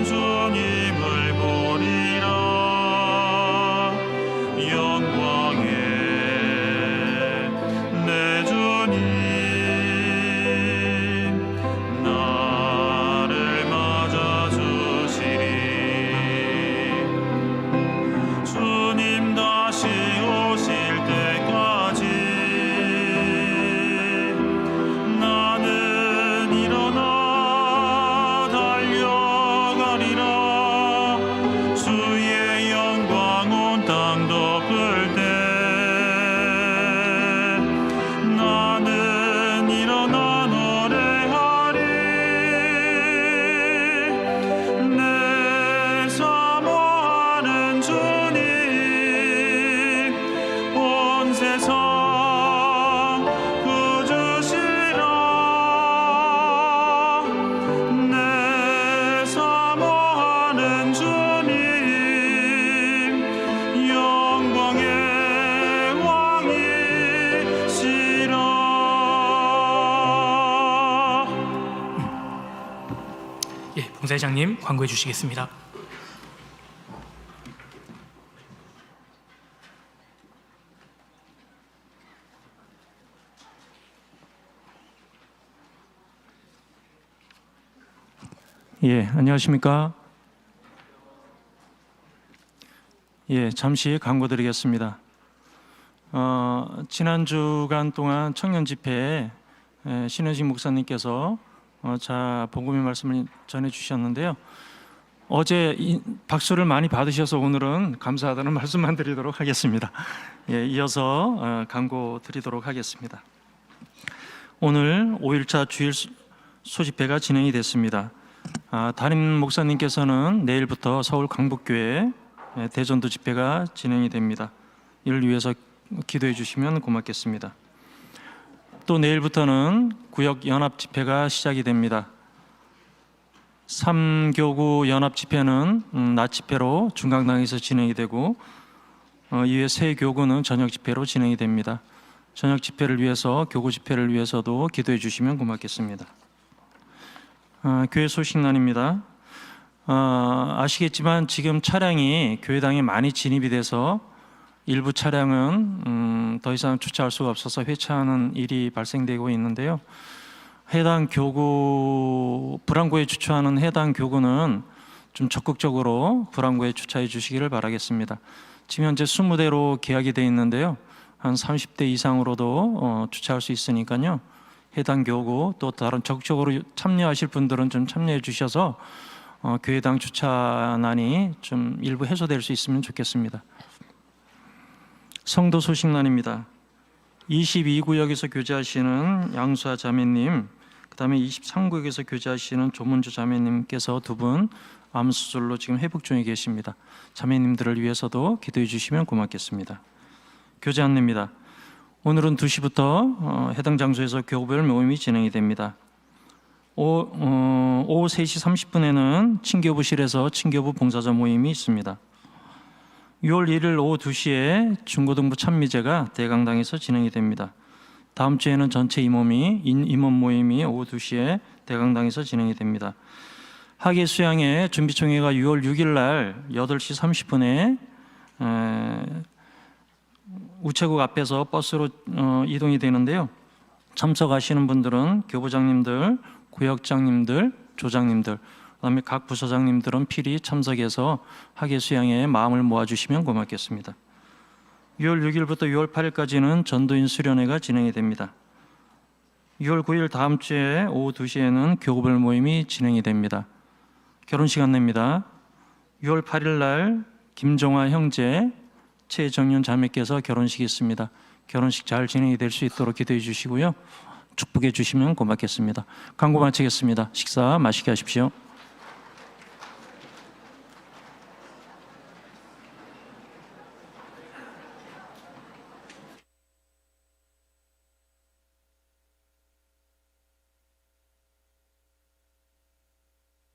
주님을 보리라. 영광의 내 주님 나를 맞아주시리. 주님 다시 오실 때까지 나는 일어나 달려가리라. 주의 영광 온 땅 덮을 때 나는 일어나 노래하리. 내 사모하는 주님 온 세상 구주시라. 내 사모하는 주님 영광의 왕이시라. 봉사회장님 광고해 주시겠습니다. 안녕하십니까? 잠시 광고 드리겠습니다. 지난 주간 동안 청년 집회에 신혜식 목사님께서 자 복음의 말씀을 전해 주셨는데요. 어제 박수를 많이 받으셔서 오늘은 감사하다는 말씀만 드리도록 하겠습니다. 예, 이어서 강고 드리도록 하겠습니다. 오늘 5일차 주일 소집회가 진행이 됐습니다. 담임 목사님께서는 내일부터 서울 강북교회 대전도 집회가 진행이 됩니다. 이를 위해서 기도해 주시면 고맙겠습니다. 또 내일부터는 구역 연합 집회가 시작이 됩니다. 3교구 연합 집회는 낮 집회로 중강당에서 진행이 되고 이외 세 교구는 저녁 집회로 진행이 됩니다. 저녁 집회를 위해서, 교구 집회를 위해서도 기도해 주시면 고맙겠습니다. 교회 소식란입니다. 아시겠지만 지금 차량이 교회당에 많이 진입이 돼서 일부 차량은 더 이상 주차할 수가 없어서 회차하는 일이 발생되고 있는데요. 해당 교구, 불안구에 주차하는 해당 교구는 좀 적극적으로 불안구에 주차해 주시기를 바라겠습니다. 지금 현재 20대로 계약이 되어 있는데요. 한 30대 이상으로도 주차할 수 있으니까요. 해당 교구 또 다른 적극적으로 참여하실 분들은 좀 참여해 주셔서 교회당 주차난이 좀 일부 해소될 수 있으면 좋겠습니다. 성도 소식란입니다. 22구역에서 교제하시는 양수아 자매님, 그 다음에 23구역에서 교제하시는 조문주 자매님께서 두 분 암수술로 지금 회복 중에 계십니다. 자매님들을 위해서도 기도해 주시면 고맙겠습니다. 교제 안내입니다. 오늘은 2시부터 해당 장소에서 교구별 모임이 진행이 됩니다. 오후 3시 30분에는 친교부실에서 친교부 봉사자 모임이 있습니다. 6월 1일 오후 2시에 중고등부 찬미제가 대강당에서 진행이 됩니다. 다음 주에는 전체 임원 모임이 오후 2시에 대강당에서 진행이 됩니다. 학예 수양회 준비총회가 6월 6일 날 8시 30분에 우체국 앞에서 버스로 이동이 되는데요. 참석하시는 분들은 교부장님들, 구역장님들, 조장님들, 그다음에 각 부서장님들은 필히 참석해서 학예 수양회에 마음을 모아주시면 고맙겠습니다. 6월 6일부터 6월 8일까지는 전도인 수련회가 진행이 됩니다. 6월 9일 다음 주에 오후 2시에는 교구별 모임이 진행이 됩니다. 결혼식 안내입니다. 6월 8일 날 김종화 형제, 최정윤 자매께서 결혼식이 있습니다. 결혼식 잘 진행이 될 수 있도록 기도해 주시고요. 축복해 주시면 고맙겠습니다. 광고 마치겠습니다. 식사 맛있게 하십시오.